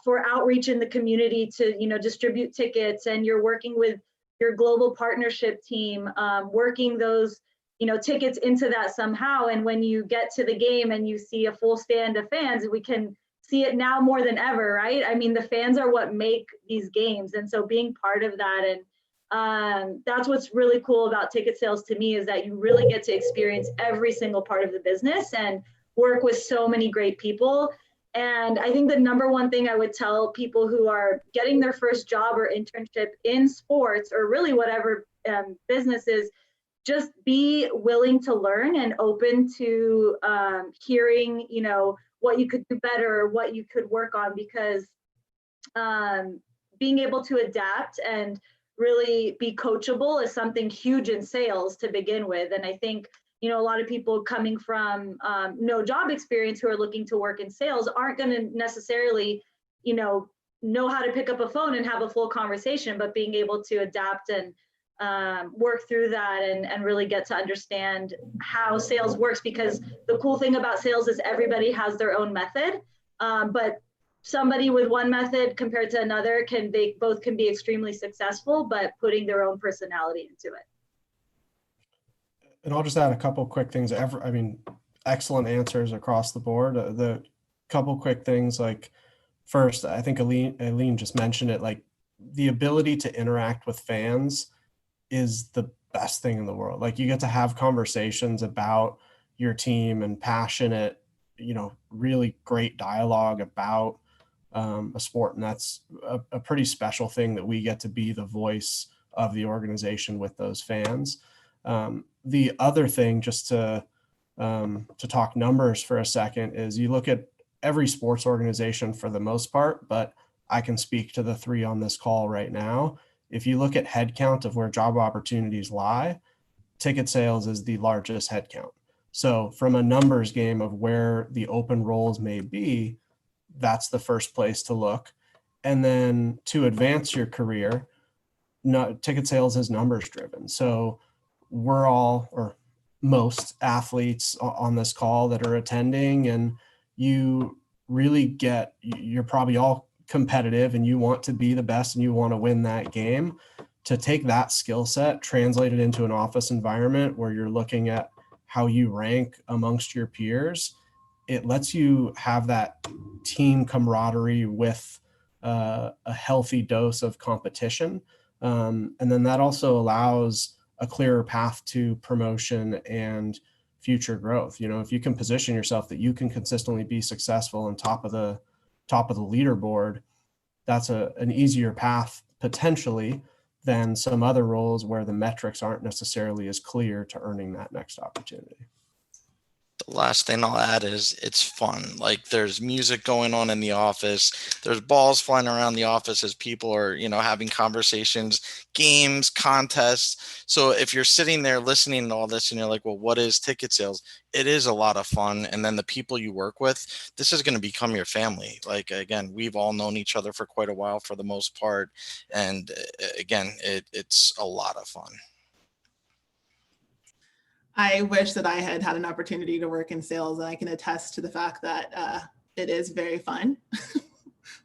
[SPEAKER 11] for outreach in the community to, distribute tickets, and you're working with your global partnership team, working those, tickets into that somehow. And when you get to the game and you see a full stand of fans, we can see it now more than ever, right? I mean, the fans are what make these games. And so being part of that, and that's what's really cool about ticket sales to me, is that you really get to experience every single part of the business and work with so many great people. And I think the number one thing I would tell people who are getting their first job or internship in sports or really whatever business is, just be willing to learn and open to hearing, what you could do better or what you could work on, because being able to adapt and really be coachable is something huge in sales to begin with. And I think a lot of people coming from no job experience who are looking to work in sales aren't going to necessarily, know how to pick up a phone and have a full conversation, but being able to adapt and work through that and really get to understand how sales works. Because the cool thing about sales is everybody has their own method, but somebody with one method compared to another they both can be extremely successful, but putting their own personality into it.
[SPEAKER 7] And I'll just add a couple quick things. Excellent answers across the board. The couple quick things, like first, I think Aileen just mentioned it, like the ability to interact with fans is the best thing in the world. Like you get to have conversations about your team and passionate, really great dialogue about a sport. And that's a pretty special thing that we get to be the voice of the organization with those fans. The other thing, just to talk numbers for a second, is you look at every sports organization for the most part, but I can speak to the three on this call right now. If you look at headcount of where job opportunities lie, ticket sales is the largest headcount. So from a numbers game of where the open roles may be, that's the first place to look. And then to advance your career, ticket sales is numbers driven. So we're all, or most athletes on this call that are attending, and you really you're probably all competitive and you want to be the best and you want to win that game. To take that skill set, translate it into an office environment where you're looking at how you rank amongst your peers, it lets you have that team camaraderie with a healthy dose of competition. And then that also allows a clearer path to promotion and future growth. If you can position yourself that you can consistently be successful on top of the leaderboard, that's an easier path potentially than some other roles where the metrics aren't necessarily as clear to earning that next opportunity.
[SPEAKER 10] The last thing I'll add is it's fun. Like there's music going on in the office. There's balls flying around the office as people are, having conversations, games, contests. So if you're sitting there listening to all this and you're like, well, what is ticket sales? It is a lot of fun. And then the people you work with, this is going to become your family. Like, again, we've all known each other for quite a while for the most part. And again, it's a lot of fun.
[SPEAKER 9] I wish that I had had an opportunity to work in sales, and I can attest to the fact that it is very fun.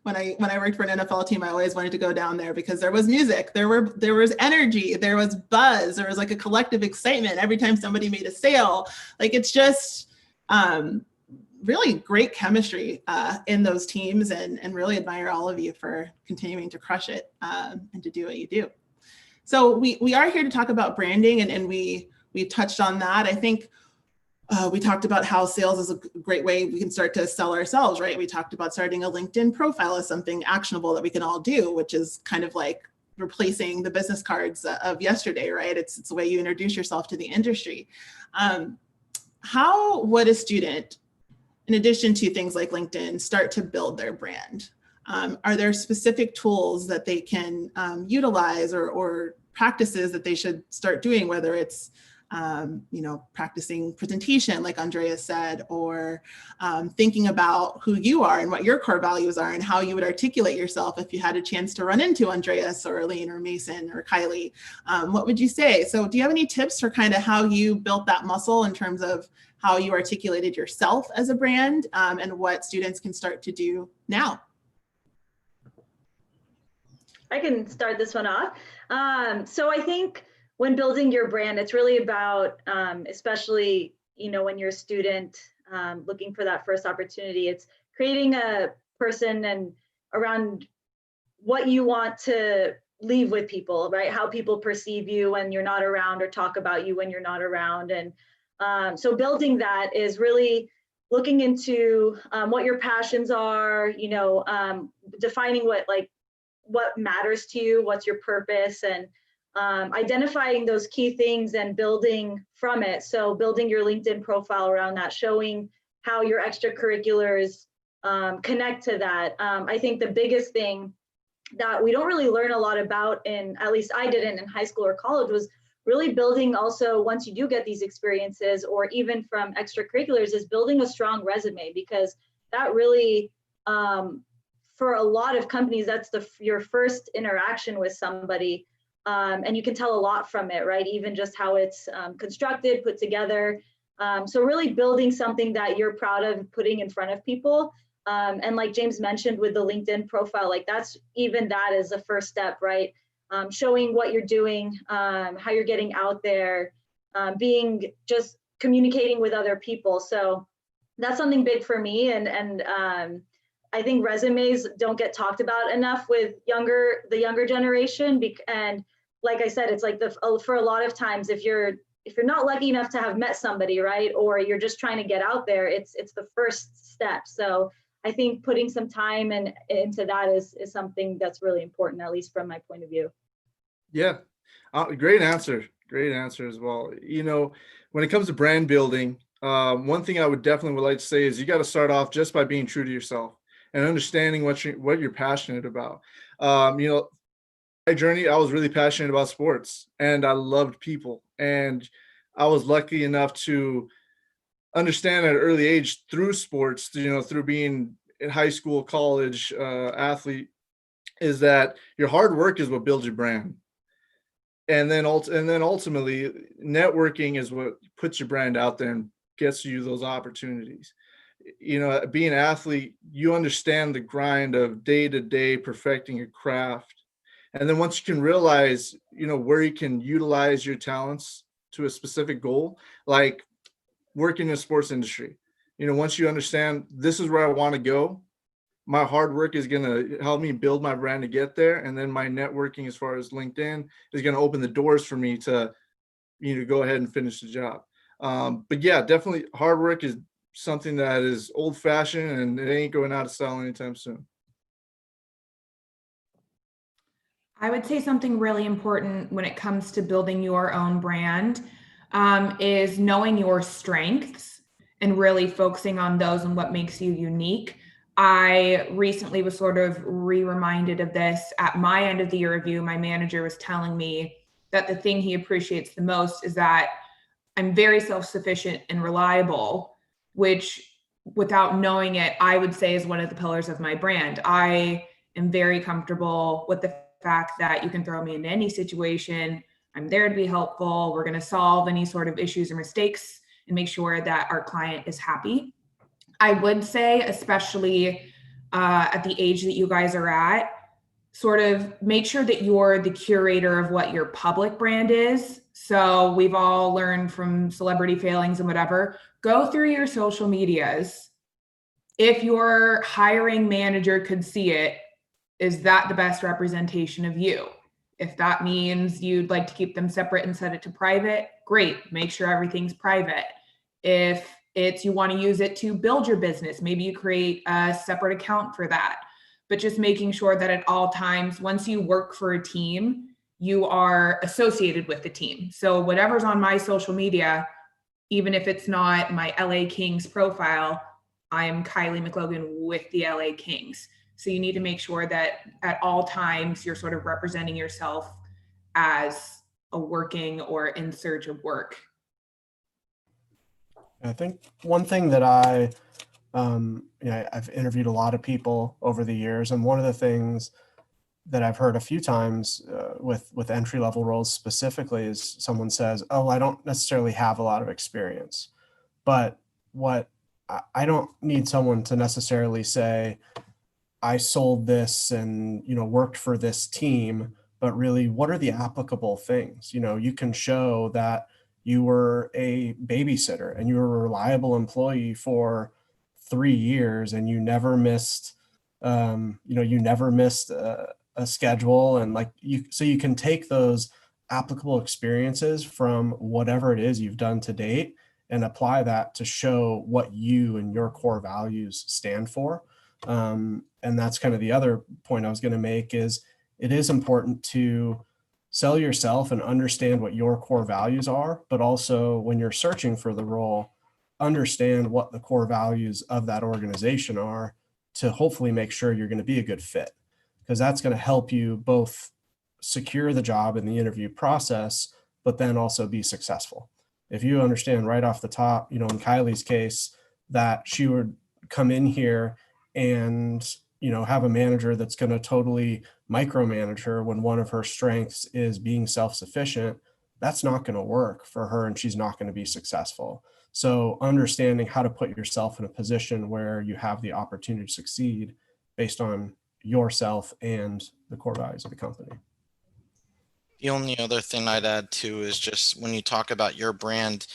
[SPEAKER 9] When I worked for an NFL team, I always wanted to go down there because there was music, there was energy, there was buzz, there was like a collective excitement every time somebody made a sale. Like it's just really great chemistry in those teams, and really admire all of you for continuing to crush it and to do what you do. So we are here to talk about branding, and we touched on that. I think we talked about how sales is a great way we can start to sell ourselves, right? We talked about starting a LinkedIn profile as something actionable that we can all do, which is kind of like replacing the business cards of yesterday, right? It's the way you introduce yourself to the industry. How would a student, in addition to things like LinkedIn, start to build their brand? Are there specific tools that they can utilize or practices that they should start doing, whether it's practicing presentation, like Andrea said, or thinking about who you are and what your core values are and how you would articulate yourself if you had a chance to run into Andreas or Elaine or Mason or Kylie? What would you say? So do you have any tips for kind of how you built that muscle in terms of how you articulated yourself as a brand, and what students can start to do now?
[SPEAKER 11] I can start this one off. So I think when building your brand, it's really about, especially, when you're a student looking for that first opportunity, it's creating a person and around what you want to leave with people, right? How people perceive you when you're not around, or talk about you when you're not around. And so building that is really looking into what your passions are, defining what matters to you, what's your purpose, and identifying those key things and building from it. So building your LinkedIn profile around that, showing how your extracurriculars connect to that. I think the biggest thing that we don't really learn a lot about, at least I didn't in high school or college, was really building also, once you do get these experiences, or even from extracurriculars, is building a strong resume, because that really, for a lot of companies, that's your first interaction with somebody. And you can tell a lot from it, right? Even just how it's constructed, put together. So really building something that you're proud of putting in front of people. And like James mentioned with the LinkedIn profile, that is the first step, right? Showing what you're doing, how you're getting out there, just communicating with other people. So that's something big for me. And I think resumes don't get talked about enough with the younger generation. And like I said, it's like for a lot of times, if you're not lucky enough to have met somebody, right, or you're just trying to get out there, it's the first step. So I think putting some time into that is something that's really important, at least from my point of view.
[SPEAKER 12] Yeah, great answer. Great answer as well. When it comes to brand building, one thing I would like to say is you got to start off just by being true to yourself and understanding what you're passionate about. My journey, I was really passionate about sports, and I loved people. And I was lucky enough to understand at an early age through sports, through being in high school, college, athlete, is that your hard work is what builds your brand. And then ultimately, networking is what puts your brand out there and gets you those opportunities. Being an athlete, you understand the grind of day to day perfecting your craft. And then once you can realize, where you can utilize your talents to a specific goal, like working in the sports industry, once you understand this is where I want to go, my hard work is going to help me build my brand to get there. And then my networking, as far as LinkedIn, is going to open the doors for me to, go ahead and finish the job. But yeah, definitely hard work is something that is old fashioned, and it ain't going out of style anytime soon.
[SPEAKER 13] I would say something really important when it comes to building your own brand is knowing your strengths and really focusing on those and what makes you unique. I recently was sort of reminded of this at my end of the year review. My manager was telling me that the thing he appreciates the most is that I'm very self-sufficient and reliable, which without knowing it, I would say is one of the pillars of my brand. I am very comfortable with the fact that you can throw me into any situation. I'm there to be helpful. We're going to solve any sort of issues or mistakes and make sure that our client is happy. I would say, especially at the age that you guys are at, sort of make sure that you're the curator of what your public brand is. So we've all learned from celebrity failings and whatever. Go through your social medias. If your hiring manager could see it, is that the best representation of you? If that means you'd like to keep them separate and set it to private, great. Make sure everything's private. If it's you want to use it to build your business, maybe you create a separate account for that. But just making sure that at all times, once you work for a team, you are associated with the team. So whatever's on my social media, even if it's not my LA Kings profile, I am Kylie McLogan with the LA Kings. So you need to make sure that at all times you're sort of representing yourself as a working or in search of work.
[SPEAKER 7] I think one thing that I've interviewed a lot of people over the years, and one of the things that I've heard a few times with entry-level roles specifically is someone says, "Oh, I don't necessarily have a lot of experience," but what I don't need someone to necessarily say, "I sold this and worked for this team," but really, what are the applicable things? You can show that you were a babysitter and you were a reliable employee for 3 years and you never missed a schedule, and so you can take those applicable experiences from whatever it is you've done to date and apply that to show what you and your core values stand for. And that's kind of the other point I was going to make is it is important to sell yourself and understand what your core values are, but also when you're searching for the role, understand what the core values of that organization are to hopefully make sure you're going to be a good fit, because that's going to help you both secure the job in the interview process, but then also be successful. If you understand right off the top, in Kylie's case, that she would come in here and have a manager that's going to totally micromanage her when one of her strengths is being self-sufficient, that's not going to work for her and she's not going to be successful. So understanding how to put yourself in a position where you have the opportunity to succeed based on yourself and the core values of the company.
[SPEAKER 10] The only other thing I'd add too is just when you talk about your brand,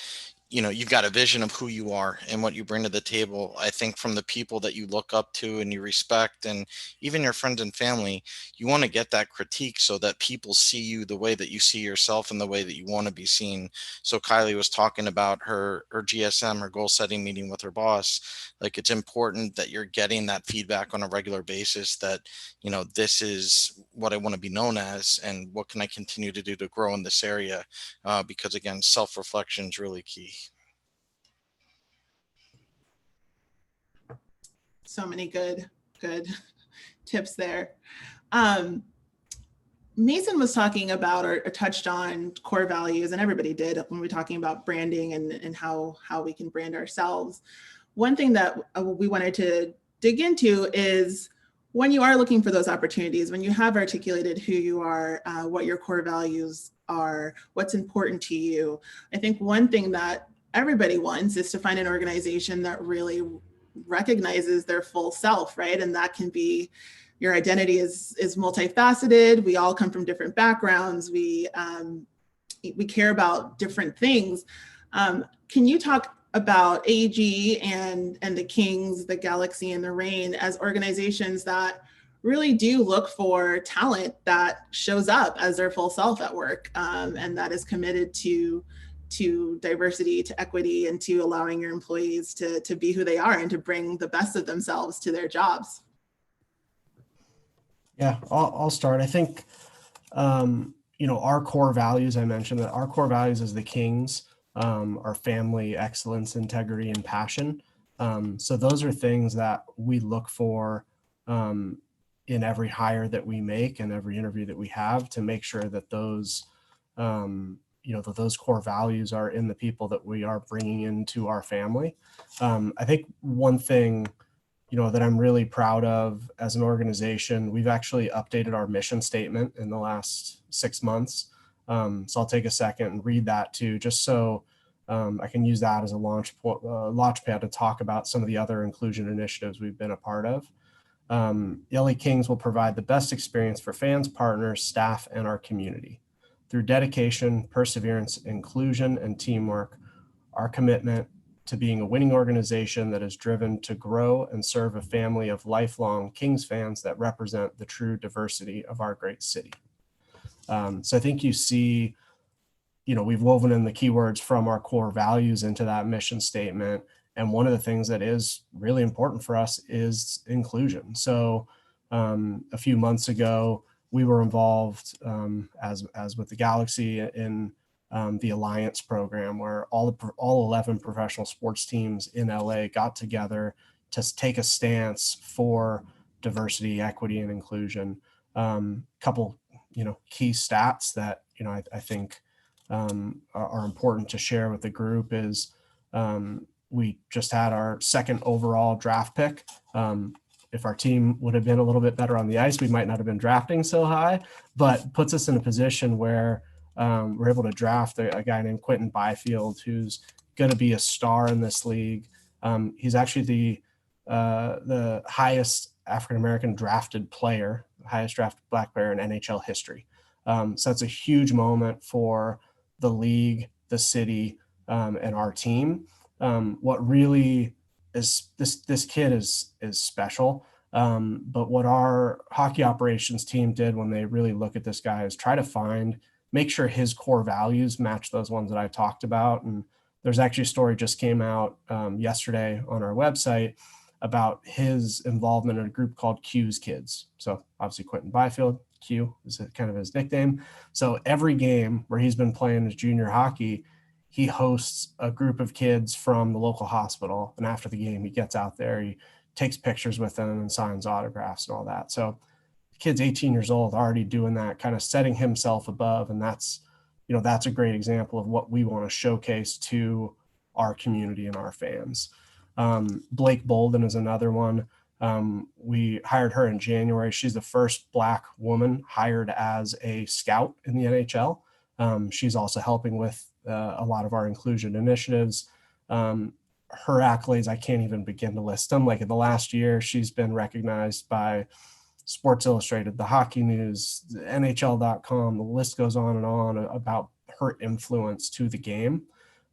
[SPEAKER 10] you've got a vision of who you are and what you bring to the table. I think from the people that you look up to and you respect, and even your friends and family, you want to get that critique so that people see you the way that you see yourself and the way that you want to be seen. So Kylie was talking about her GSM, her goal setting meeting with her boss. Like, it's important that you're getting that feedback on a regular basis that, this is what I want to be known as and what can I continue to do to grow in this area? Because again, self-reflection is really key.
[SPEAKER 9] So many good tips there. Mason was talking about or touched on core values, and everybody did when we were talking about branding and how we can brand ourselves. One thing that we wanted to dig into is when you are looking for those opportunities, when you have articulated who you are, what your core values are, what's important to you. I think one thing that everybody wants is to find an organization that really recognizes their full self, right? And that can be your identity is multifaceted. We all come from different backgrounds. We care about different things. Can you talk about AEG and the Kings, the Galaxy, and the Reign as organizations that really do look for talent that shows up as their full self at work, and that is committed to diversity, to equity, and to allowing your employees to be who they are and to bring the best of themselves to their jobs?
[SPEAKER 7] Yeah, I'll start. I think Our core values, I mentioned that our core values as the Kings are family, excellence, integrity, and passion. So those are things that we look for in every hire that we make and every interview that we have, to make sure that those, that those core values are in the people that we are bringing into our family. I think one thing, that I'm really proud of as an organization, we've actually updated our mission statement in the last 6 months. So I'll take a second and read that too, just so I can use that as a launchpad to talk about some of the other inclusion initiatives we've been a part of. The LA Kings will provide the best experience for fans, partners, staff, and our community. Through dedication, perseverance, inclusion, and teamwork, our commitment to being a winning organization that is driven to grow and serve a family of lifelong Kings fans that represent the true diversity of our great city. So I think you see, we've woven in the keywords from our core values into that mission statement. And one of the things that is really important for us is inclusion. So a few months ago, we were involved, as with the Galaxy, in the Alliance program, where all 11 professional sports teams in LA got together to take a stance for diversity, equity, and inclusion. Couple, key stats that, I think are important to share with the group is we just had our second overall draft pick. If our team would have been a little bit better on the ice, we might not have been drafting so high, but puts us in a position where we're able to draft a guy named Quentin Byfield, who's going to be a star in this league. He's actually the highest African-American drafted player, highest drafted Black player in NHL history. So that's a huge moment for the league, the city, and our team. What really is this kid is special. But what our hockey operations team did when they really look at this guy is try to make sure his core values match those ones that I talked about. And there's actually a story just came out yesterday on our website about his involvement in a group called Q's Kids. So obviously Quentin Byfield, Q is kind of his nickname. So every game where he's been playing his junior hockey, he hosts a group of kids from the local hospital. And after the game, he gets out there, he takes pictures with them and signs autographs and all that. So the kid's 18 years old, already doing that, kind of setting himself above. And that's a great example of what we want to showcase to our community and our fans. Blake Bolden is another one. We hired her in January. She's the first Black woman hired as a scout in the NHL. She's also helping with a lot of our inclusion initiatives. Her accolades, I can't even begin to list them. Like in the last year, she's been recognized by Sports Illustrated, the Hockey News, NHL.com, the list goes on and on about her influence to the game.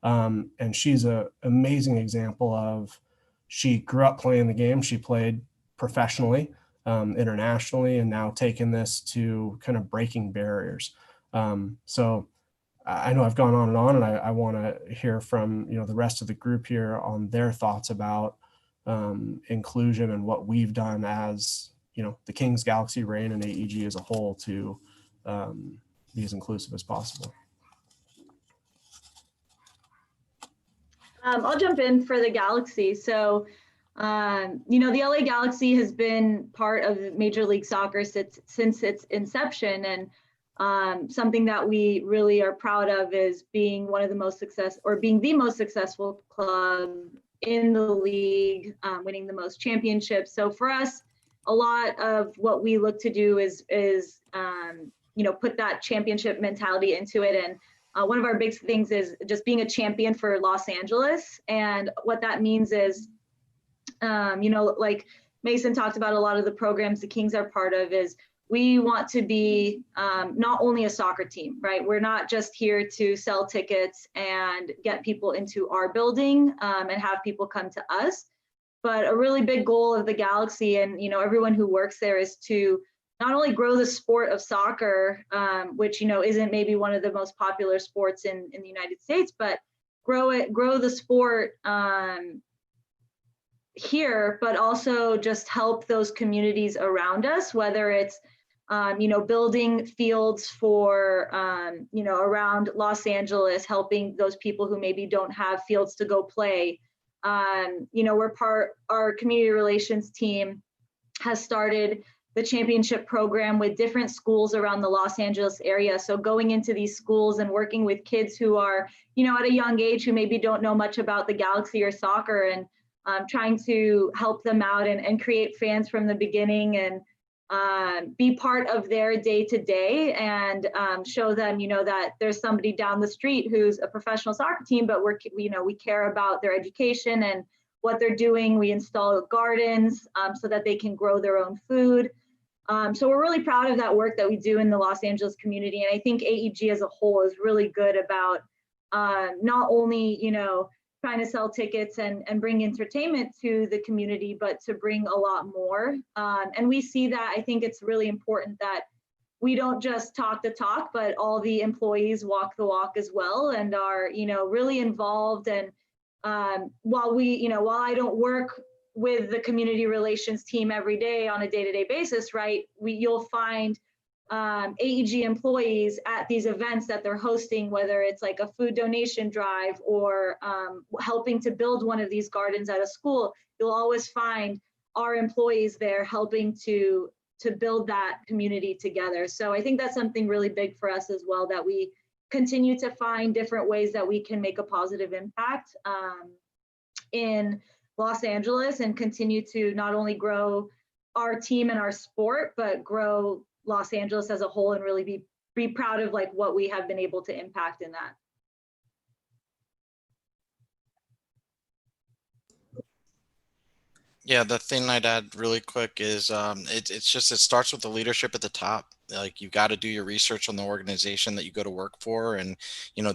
[SPEAKER 7] And she's an amazing example of, she grew up playing the game. She played professionally, internationally, and now taking this to kind of breaking barriers. So I know I've gone on, and I want to hear from, the rest of the group here on their thoughts about inclusion and what we've done as, the Kings, Galaxy, Reign, and AEG as a whole to be as inclusive as possible.
[SPEAKER 11] I'll jump in for the Galaxy. So, the LA Galaxy has been part of Major League Soccer since its inception. And something that we really are proud of is being the most successful club in the league, winning the most championships. So for us, a lot of what we look to do is put that championship mentality into it. And one of our big things is just being a champion for Los Angeles. And what that means is, like Mason talked about, a lot of the programs the Kings are part of is we want to be not only a soccer team, right? We're not just here to sell tickets and get people into our building and have people come to us, but a really big goal of the Galaxy and, everyone who works there is to not only grow the sport of soccer, which, isn't maybe one of the most popular sports in the United States, but grow the sport here, but also just help those communities around us, whether it's building fields for, around Los Angeles, helping those people who maybe don't have fields to go play. Our community relations team has started the championship program with different schools around the Los Angeles area. So going into these schools and working with kids who are, at a young age, who maybe don't know much about the Galaxy or soccer, and trying to help them out and create fans from the beginning, and be part of their day-to-day, and show them, that there's somebody down the street who's a professional soccer team, but we care about their education and what they're doing. We install gardens so that they can grow their own food. So we're really proud of that work that we do in the Los Angeles community. And I think AEG as a whole is really good about not only, trying to sell tickets and bring entertainment to the community, but to bring a lot more. And we see that. I think it's really important that we don't just talk the talk, but all the employees walk the walk as well, and are, really involved. And while I don't work with the community relations team every day on a day-to-day basis, right? You'll find AEG employees at these events that they're hosting, whether it's like a food donation drive or helping to build one of these gardens at a school. You'll always find our employees there helping to build that community together. So I think that's something really big for us as well, that we continue to find different ways that we can make a positive impact in Los Angeles, and continue to not only grow our team and our sport, but grow Los Angeles as a whole, and really be proud of like what we have been able to impact in that.
[SPEAKER 10] Yeah, the thing I'd add really quick is it starts with the leadership at the top. Like, you got to do your research on the organization that you go to work for. And,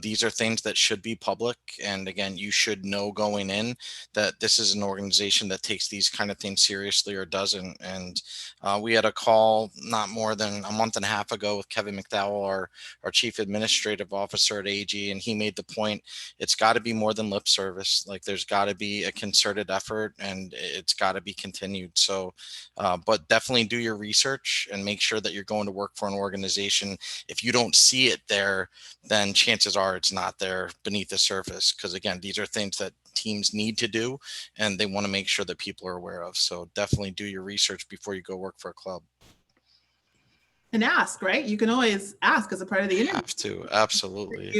[SPEAKER 10] these are things that should be public. And again, you should know going in that this is an organization that takes these kind of things seriously or doesn't. And we had a call not more than a month and a half ago with Kevin McDowell, our chief administrative officer at AEG. And he made the point, it's got to be more than lip service. Like, there's got to be a concerted effort, and it's got to be continued. So, but definitely do your research and make sure that you're going to work for an organization. If you don't see it there, then chances are it's not there beneath the surface. Because again, these are things that teams need to do, and they want to make sure that people are aware of. So definitely do your research before you go work for a club.
[SPEAKER 9] And ask, right? You can always ask as a part of the interview.
[SPEAKER 10] Have to, absolutely.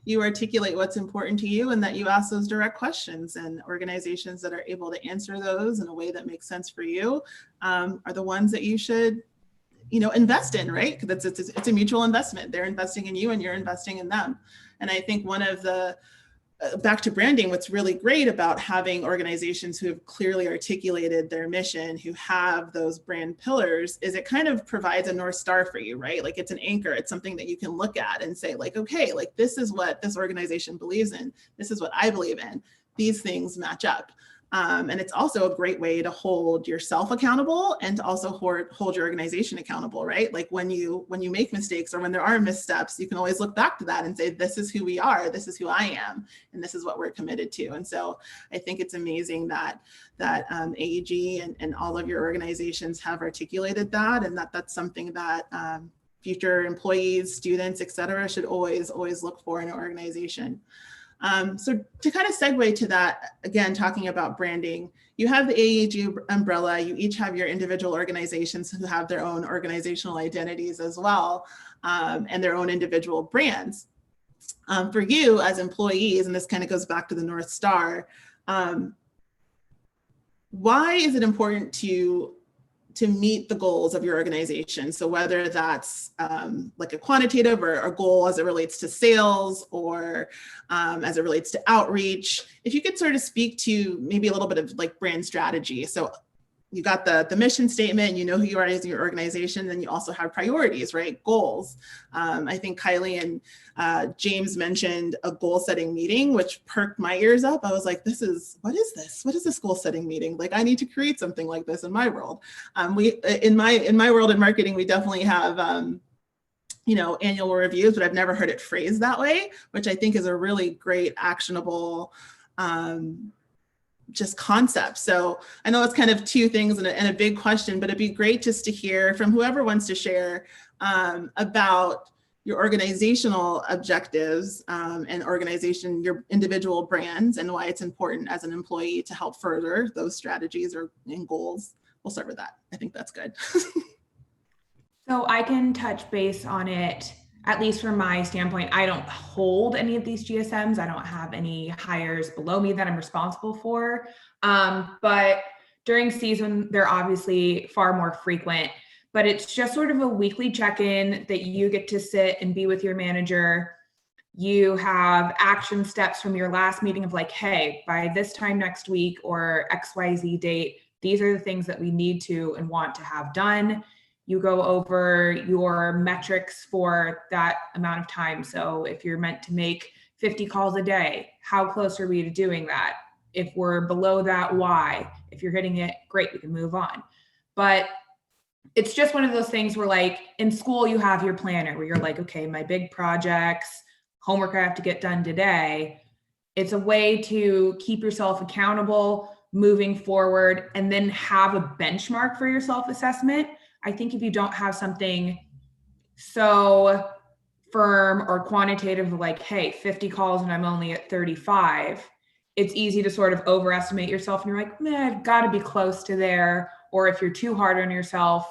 [SPEAKER 9] You articulate what's important to you, and that you ask those direct questions, and organizations that are able to answer those in a way that makes sense for you are the ones that you should invest in, right? Because it's a mutual investment. They're investing in you, and you're investing in them. And I think one of the back to branding, what's really great about having organizations who have clearly articulated their mission, who have those brand pillars, is it kind of provides a North Star for you, right? Like, it's an anchor. It's something that you can look at and say, like, okay, like, this is what this organization believes in. This is what I believe in. These things match up. And it's also a great way to hold yourself accountable, and to also hold your organization accountable, right? Like, when you make mistakes, or when there are missteps, you can always look back to that and say, this is who we are, this is who I am, and this is what we're committed to. And so I think it's amazing that AEG and all of your organizations have articulated that, and that's something that future employees, students, et cetera, should always look for in an organization. So to kind of segue to that, again, talking about branding, you have the AEG umbrella, you each have your individual organizations who have their own organizational identities as well, and their own individual brands. For you as employees, and this kind of goes back to the North Star, why is it important to meet the goals of your organization? So whether that's like a quantitative or a goal as it relates to sales, or as it relates to outreach, if you could sort of speak to maybe a little bit of like brand strategy. So you got the mission statement, you know who you are as your organization, then you also have priorities, right? Goals. I think Kylie and James mentioned a goal setting meeting, which perked my ears up. I was like, what is this? What is this goal setting meeting? Like, I need to create something like this in my world. In my world in marketing, we definitely have annual reviews, but I've never heard it phrased that way, which I think is a really great, actionable just concepts. So I know it's kind of two things and a big question, but it'd be great just to hear from whoever wants to share about your organizational objectives and your individual brands, and why it's important as an employee to help further those strategies and goals. We'll start with that. I think that's good.
[SPEAKER 13] So I can touch base on it, at least from my standpoint. I don't hold any of these GSMs. I don't have any hires below me that I'm responsible for. But during season, they're obviously far more frequent. But it's just sort of a weekly check-in that you get to sit and be with your manager. You have action steps from your last meeting of like, hey, by this time next week or XYZ date, these are the things that we need to and want to have done. You go over your metrics for that amount of time. So if you're meant to make 50 calls a day, how close are we to doing that? If we're below that, why? If you're hitting it, great, we can move on. But it's just one of those things where, like, in school, you have your planner where you're like, okay, my big projects, homework I have to get done today. It's a way to keep yourself accountable moving forward, and then have a benchmark for your self-assessment. I think if you don't have something so firm or quantitative, like, hey, 50 calls and I'm only at 35, it's easy to sort of overestimate yourself and you're like, man, I've got to be close to there. Or if you're too hard on yourself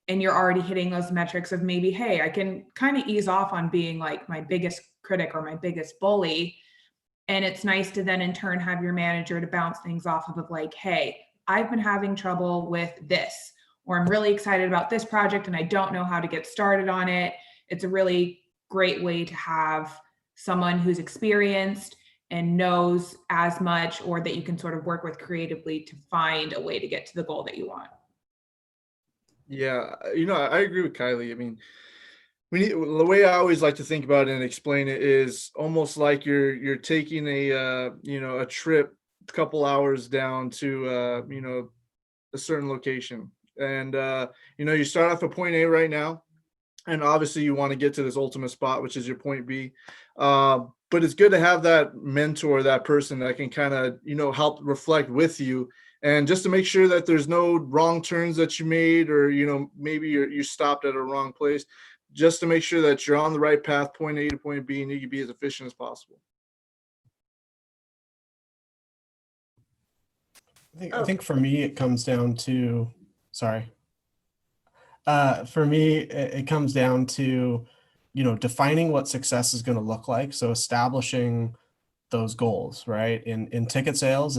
[SPEAKER 13] and you're already hitting those metrics of maybe, hey, I can kind of ease off on being like my biggest critic or my biggest bully. And it's nice to then in turn have your manager to bounce things off of like, hey, I've been having trouble with this, or I'm really excited about this project and I don't know how to get started on it. It's a really great way to have someone who's experienced and knows as much, or that you can sort of work with creatively to find a way to get to the goal that you want.
[SPEAKER 12] Yeah, I agree with Kylie. I mean, the way I always like to think about it and explain it is almost like you're taking a trip a couple hours down to a certain location, and you start off at point A right now, and obviously you want to get to this ultimate spot, which is your point B. But it's good to have that mentor, that person that can kind of help reflect with you, and just to make sure that there's no wrong turns that you made, or maybe you stopped at a wrong place, just to make sure that you're on the right path, point A to point B, and you can be as efficient as possible.
[SPEAKER 7] I think for me, it comes down to, for me, it comes down to, defining what success is going to look like. So establishing those goals, right? In ticket sales,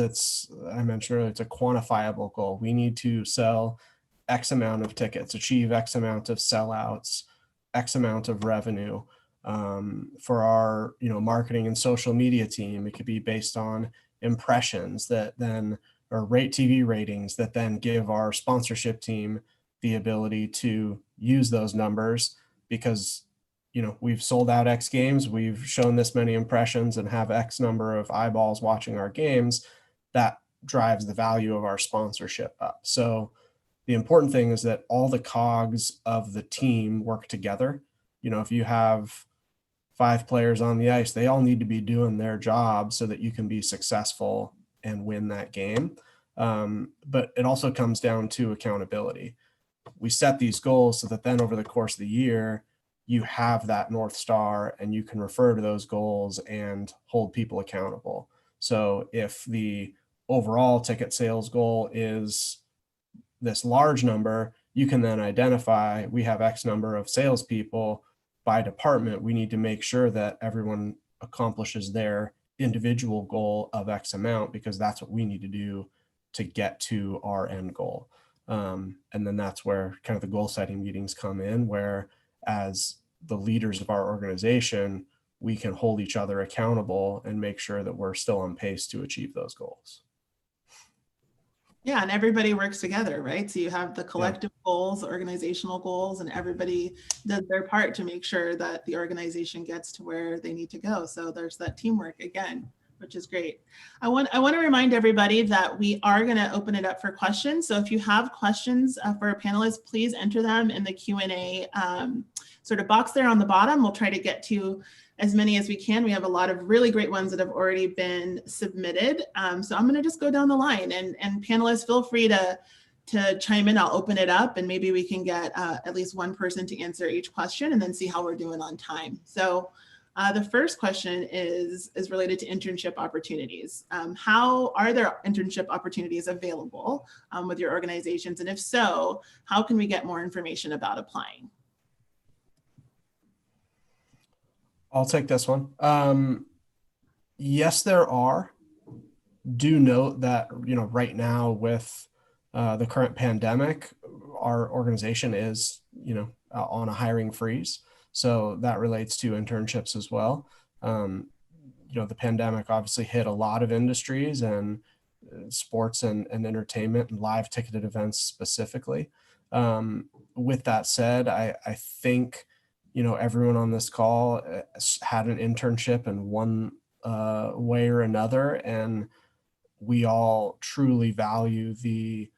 [SPEAKER 7] I mentioned earlier, it's a quantifiable goal. We need to sell X amount of tickets, achieve X amount of sellouts, X amount of revenue. For our, marketing and social media team, it could be based on impressions that then, or TV ratings that then give our sponsorship team the ability to use those numbers, because we've sold out X games, we've shown this many impressions and have X number of eyeballs watching our games. That drives the value of our sponsorship up. So the important thing is that all the cogs of the team work together. If you have 5 players on the ice, they all need to be doing their job so that you can be successful and win that game. But it also comes down to accountability. We set these goals so that then over the course of the year, you have that North Star and you can refer to those goals and hold people accountable. So if the overall ticket sales goal is this large number, you can then identify, we have X number of salespeople by department. We need to make sure that everyone accomplishes their individual goal of X amount, because that's what we need to do to get to our end goal. And then that's where kind of the goal setting meetings come in, where as the leaders of our organization, we can hold each other accountable and make sure that we're still on pace to achieve those goals.
[SPEAKER 9] Yeah, and everybody works together, right? So you have the collective goals, organizational goals, and everybody does their part to make sure that the organization gets to where they need to go. So there's that teamwork again. which is great. I want to remind everybody that we are going to open it up for questions. So if you have questions for our panelists, please enter them in the Q&A sort of box there on the bottom. We'll try to get to as many as we can. We have a lot of really great ones that have already been submitted. So I'm going to just go down the line, and panelists, feel free to chime in. I'll open it up, and maybe we can get at least one person to answer each question, and then see how we're doing on time. So the first question is related to internship opportunities. How are there internship opportunities available with your organizations? And if so, how can we get more information about applying?
[SPEAKER 7] I'll take this one. Yes, there are. Do note that, right now with the current pandemic, our organization is, on a hiring freeze. So that relates to internships as well. The pandemic obviously hit a lot of industries, and sports and entertainment and live ticketed events specifically. With that said, I think, everyone on this call had an internship in one way or another, and we all truly value the,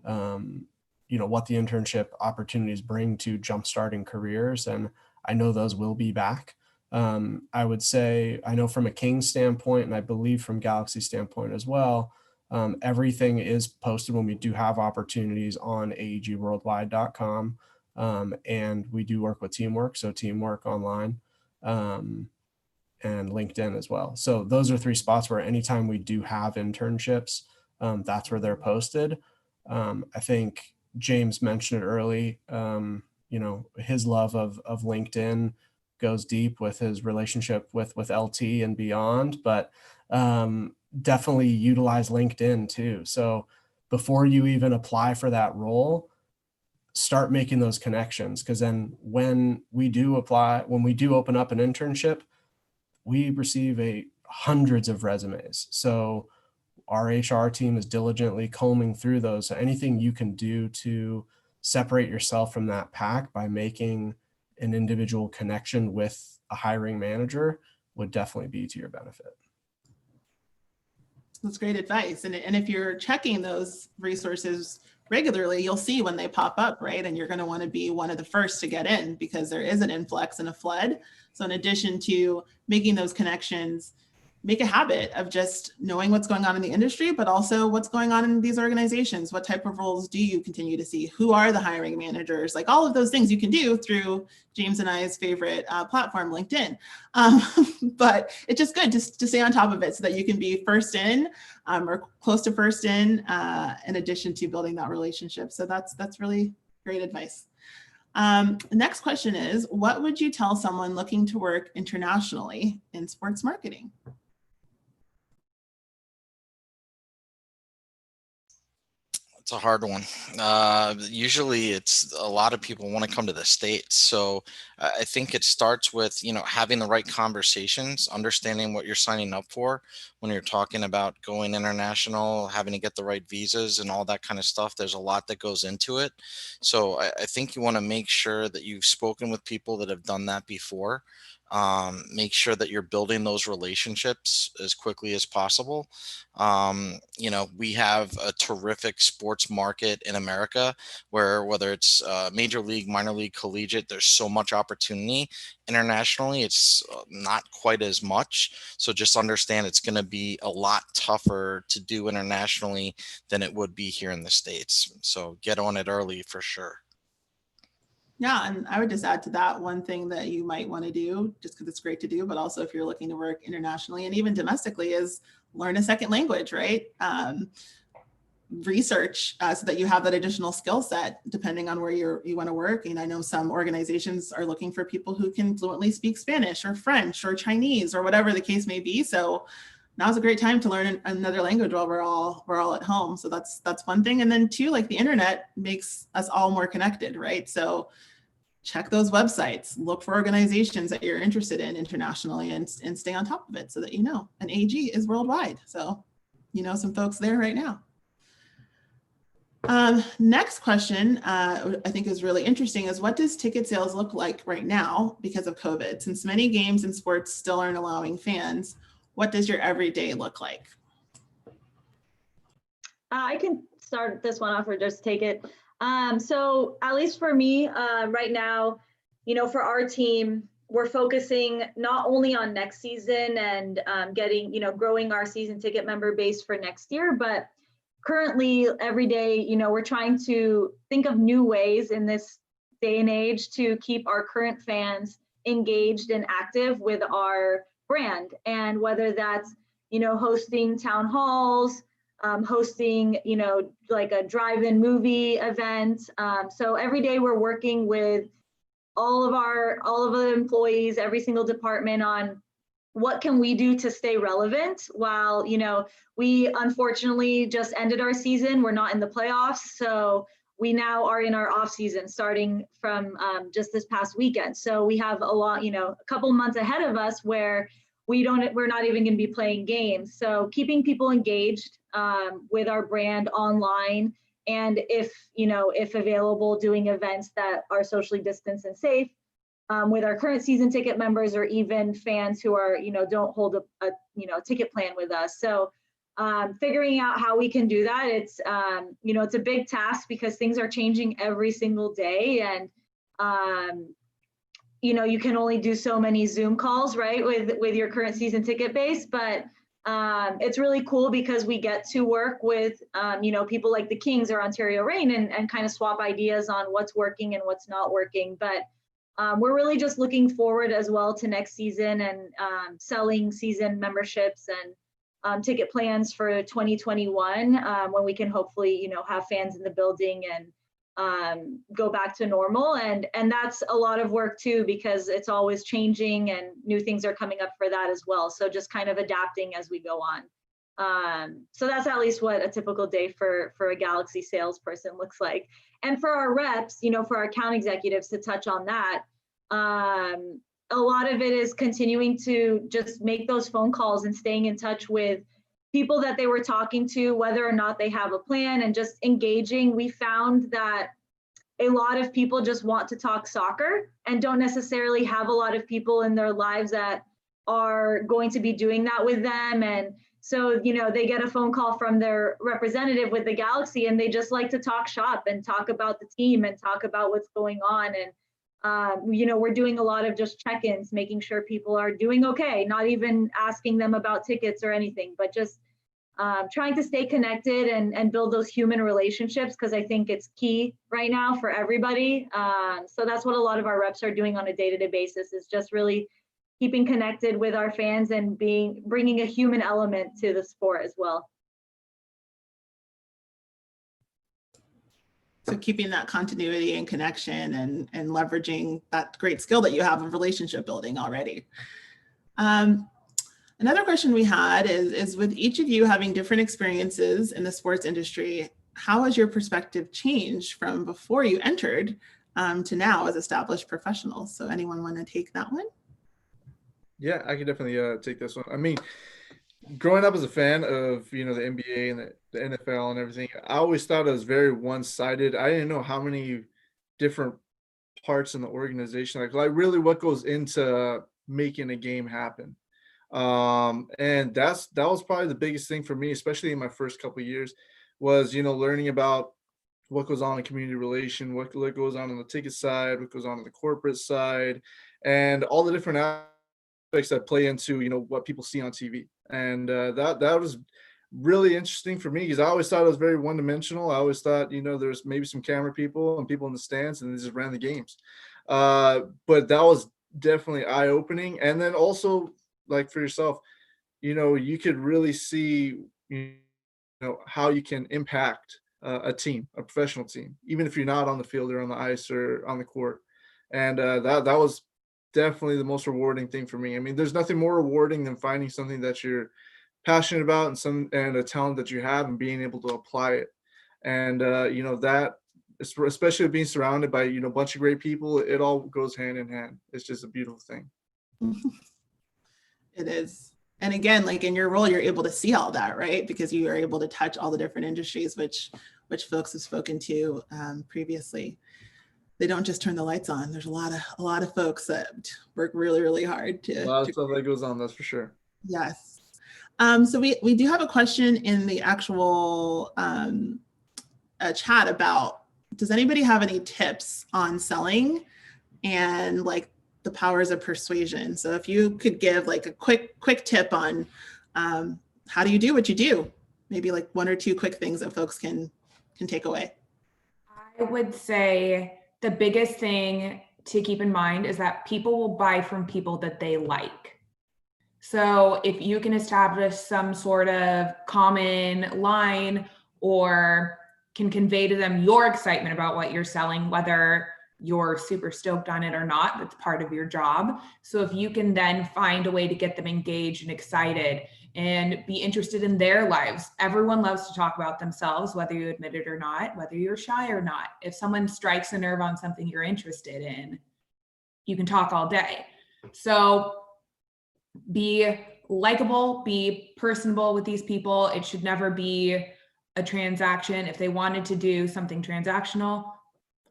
[SPEAKER 7] what the internship opportunities bring to jumpstarting careers. And I know those will be back. I would say, I know from a King's standpoint, and I believe from Galaxy standpoint as well, everything is posted when we do have opportunities on aegworldwide.com. And we do work with Teamwork, so Teamwork Online, and LinkedIn as well. So those are three spots where anytime we do have internships, that's where they're posted. I think James mentioned it early, his love of LinkedIn goes deep with his relationship with LT and beyond, but definitely utilize LinkedIn too. So before you even apply for that role, start making those connections, because then when we do open up an internship, we receive hundreds of resumes. So our HR team is diligently combing through those. So anything you can do to separate yourself from that pack by making an individual connection with a hiring manager would definitely be to your benefit.
[SPEAKER 9] That's great advice. And if you're checking those resources regularly, you'll see when they pop up, right? And you're going to want to be one of the first to get in, because there is an influx and a flood. So in addition to making those connections, make a habit of just knowing what's going on in the industry, but also what's going on in these organizations. What type of roles do you continue to see? Who are the hiring managers? Like all of those things you can do through James and I's favorite platform, LinkedIn. But it's just good to stay on top of it so that you can be first in or close to first in addition to building that relationship. So that's really great advice. The next question is, what would you tell someone looking to work internationally in sports marketing?
[SPEAKER 10] It's a hard one. Usually it's a lot of people want to come to the States. So I think it starts with, having the right conversations, understanding what you're signing up for when you're talking about going international, having to get the right visas and all that kind of stuff. There's a lot that goes into it. So I think you want to make sure that you've spoken with people that have done that before. Make sure that you're building those relationships as quickly as possible. We have a terrific sports market in America where whether it's major league, minor league, collegiate, there's so much opportunity. Internationally, it's not quite as much. So just understand it's going to be a lot tougher to do internationally than it would be here in the States. So get on it early for sure.
[SPEAKER 9] Yeah, and I would just add to that one thing that you might want to do, just because it's great to do, but also if you're looking to work internationally and even domestically, is learn a second language, right? Research so that you have that additional skill set depending on where you want to work. And I know some organizations are looking for people who can fluently speak Spanish or French or Chinese or whatever the case may be. So now's a great time to learn another language while we're all at home. So that's one thing. And then two, like the internet makes us all more connected, right? So check those websites, look for organizations that you're interested in internationally and stay on top of it so that you know. And AEG is worldwide. So you know some folks there right now. Next question, I think is really interesting is, what does ticket sales look like right now because of COVID? Since many games and sports still aren't allowing fans, what does your everyday look like?
[SPEAKER 11] I can start this one off or just take it. So at least for me, right now, for our team, we're focusing not only on next season and getting, growing our season ticket member base for next year, but currently every day, we're trying to think of new ways in this day and age to keep our current fans engaged and active with our brand. And whether that's, hosting town halls, hosting, like a drive-in movie event. So every day we're working with all of the employees, every single department on what can we do to stay relevant while, we unfortunately just ended our season. We're not in the playoffs. So we now are in our off season starting from just this past weekend. So we have a couple months ahead of us where we're not even going to be playing games. So keeping people engaged with our brand online, and if available, doing events that are socially distanced and safe with our current season ticket members, or even fans who are, don't hold a ticket plan with us. So figuring out how we can do that, it's a big task because things are changing every single day, and you can only do so many Zoom calls, right, with your current season ticket base. But it's really cool because we get to work with, people like the Kings or Ontario Reign and kind of swap ideas on what's working and what's not working. But we're really just looking forward as well to next season and selling season memberships and ticket plans for 2021 when we can hopefully, have fans in the building and go back to normal. And that's a lot of work too, because it's always changing and new things are coming up for that as well. So just kind of adapting as we go on. So that's at least what a typical day for a Galaxy salesperson looks like. And for our reps, for our account executives, to touch on that, a lot of it is continuing to just make those phone calls and staying in touch with people that they were talking to, whether or not they have a plan, and just engaging. We found that a lot of people just want to talk soccer and don't necessarily have a lot of people in their lives that are going to be doing that with them. And so, they get a phone call from their representative with the Galaxy and they just like to talk shop and talk about the team and talk about what's going on. And we're doing a lot of just check-ins, making sure people are doing okay, not even asking them about tickets or anything, but just trying to stay connected and build those human relationships, because I think it's key right now for everybody. So that's what a lot of our reps are doing on a day-to-day basis, is just really keeping connected with our fans and bringing a human element to the sport as well.
[SPEAKER 9] So keeping that continuity and connection and leveraging that great skill that you have of relationship building already. Another question we had is with each of you having different experiences in the sports industry, how has your perspective changed from before you entered to now as established professionals? So anyone want to take that one?
[SPEAKER 12] Yeah, I can definitely take this one. I mean, growing up as a fan of, the NBA and the NFL and everything, I always thought it was very one-sided. I didn't know how many different parts in the organization, like really what goes into making a game happen. And that was probably the biggest thing for me, especially in my first couple of years, was, learning about what goes on in community relation, what goes on the ticket side, what goes on the corporate side, and all the different aspects that play into, what people see on TV. And that was really interesting for me, because I always thought it was very one-dimensional. I always thought, there's maybe some camera people and people in the stands and they just ran the games. But that was definitely eye-opening. And then also, like for yourself, you could really see, how you can impact a team, a professional team, even if you're not on the field or on the ice or on the court. And that was definitely the most rewarding thing for me. I mean, there's nothing more rewarding than finding something that you're passionate about and a talent that you have and being able to apply it. And that, especially being surrounded by a bunch of great people, it all goes hand in hand. It's just a beautiful thing.
[SPEAKER 9] It is. And again, like in your role, you're able to see all that, right? Because you are able to touch all the different industries, which folks have spoken to previously. They don't just turn the lights on. There's a lot of folks that work really, really hard to.
[SPEAKER 12] A lot of stuff that goes on, that's for sure.
[SPEAKER 9] Yes. So we do have a question in the actual chat about, does anybody have any tips on selling and like the powers of persuasion? So if you could give like a quick tip on how do you do what you do? Maybe like one or two quick things that folks can take away.
[SPEAKER 13] I would say the biggest thing to keep in mind is that people will buy from people that they like. So if you can establish some sort of common line or can convey to them your excitement about what you're selling, whether you're super stoked on it or not, that's part of your job. So if you can then find a way to get them engaged and excited and be interested in their lives. Everyone loves to talk about themselves, whether you admit it or not, whether you're shy or not. If someone strikes a nerve on something you're interested in, you can talk all day. So be likable, be personable with these people. It should never be a transaction. If they wanted to do something transactional,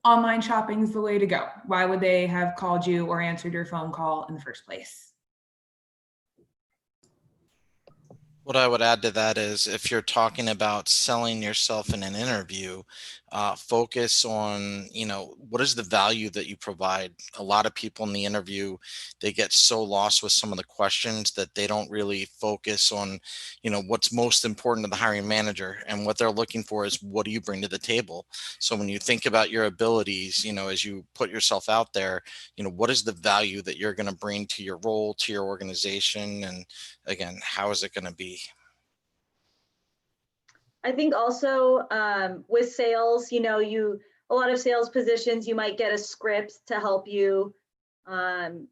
[SPEAKER 13] online shopping is the way to go. Why would they have called you or answered your phone call in the first place?
[SPEAKER 10] What I would add to that is if you're talking about selling yourself in an interview, focus on, what is the value that you provide? A lot of people in the interview, they get so lost with some of the questions that they don't really focus on, what's most important to the hiring manager. And what they're looking for is, what do you bring to the table? So when you think about your abilities, as you put yourself out there, what is the value that you're going to bring to your role, to your organization? And again, how is it going to be?
[SPEAKER 11] I think also with sales, a lot of sales positions, you might get a script to help you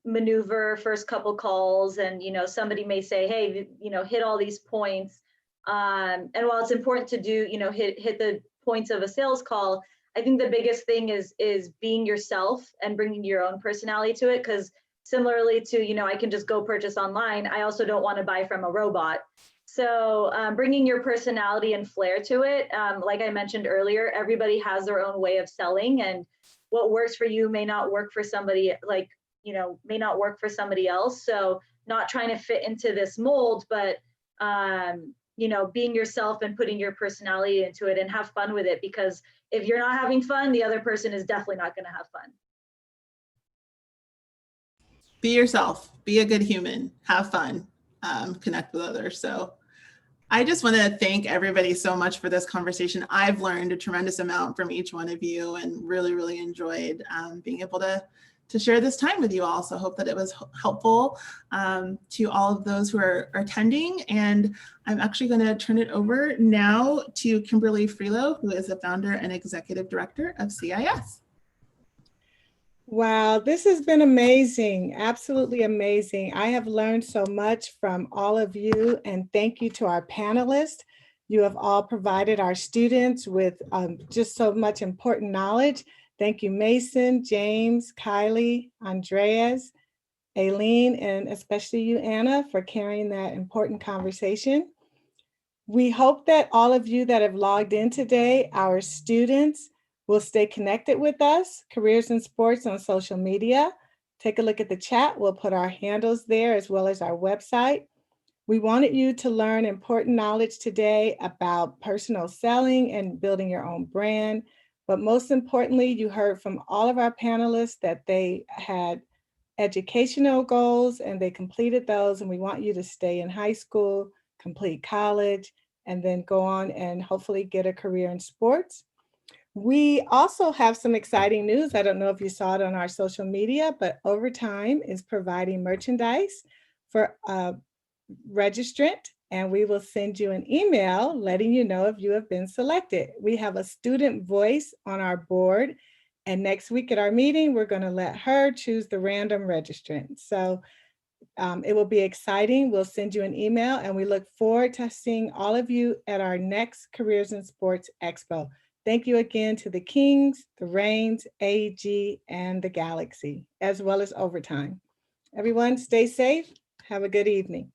[SPEAKER 11] maneuver first couple calls, and somebody may say, hey, hit all these points. And while it's important to do, hit the points of a sales call, I think the biggest thing is being yourself and bringing your own personality to it. Because similarly to, I can just go purchase online, I also don't want to buy from a robot. So bringing your personality and flair to it, like I mentioned earlier, everybody has their own way of selling, and what works for you may not work for somebody may not work for somebody else. So not trying to fit into this mold, but being yourself and putting your personality into it and have fun with it, because if you're not having fun, the other person is definitely not going to have fun.
[SPEAKER 9] Be yourself, be a good human, have fun, connect with others. So I just want to thank everybody so much for this conversation. I've learned a tremendous amount from each one of you and really enjoyed being able to share this time with you all. So I hope that it was helpful to all of those who are attending. And I'm actually going to turn it over now to Kimberly Freelow, who is the founder and executive director of CIS.
[SPEAKER 14] Wow, this has been amazing, absolutely amazing. I have learned so much from all of you, and thank you to our panelists. You have all provided our students with just so much important knowledge. Thank you, Mason, James, Kylie, Andreas, Aileen, and especially you, Anna, for carrying that important conversation. We hope that all of you that have logged in today, our students, will stay connected with us, Careers in Sports, on social media. Take a look at the chat. We'll put our handles there as well as our website. We wanted you to learn important knowledge today about personal selling and building your own brand. But most importantly, you heard from all of our panelists that they had educational goals and they completed those. And we want you to stay in high school, complete college, and then go on and hopefully get a career in sports. We also have some exciting news. I don't know if you saw it on our social media, but Overtime is providing merchandise for a registrant, and we will send you an email letting you know if you have been selected. We have a student voice on our board, and next week at our meeting, we're going to let her choose the random registrant. So it will be exciting. We'll send you an email, and we look forward to seeing all of you at our next Careers in Sports Expo. Thank you again to the Kings, the Reigns, AEG, and the Galaxy, as well as Overtime. Everyone, stay safe. Have a good evening.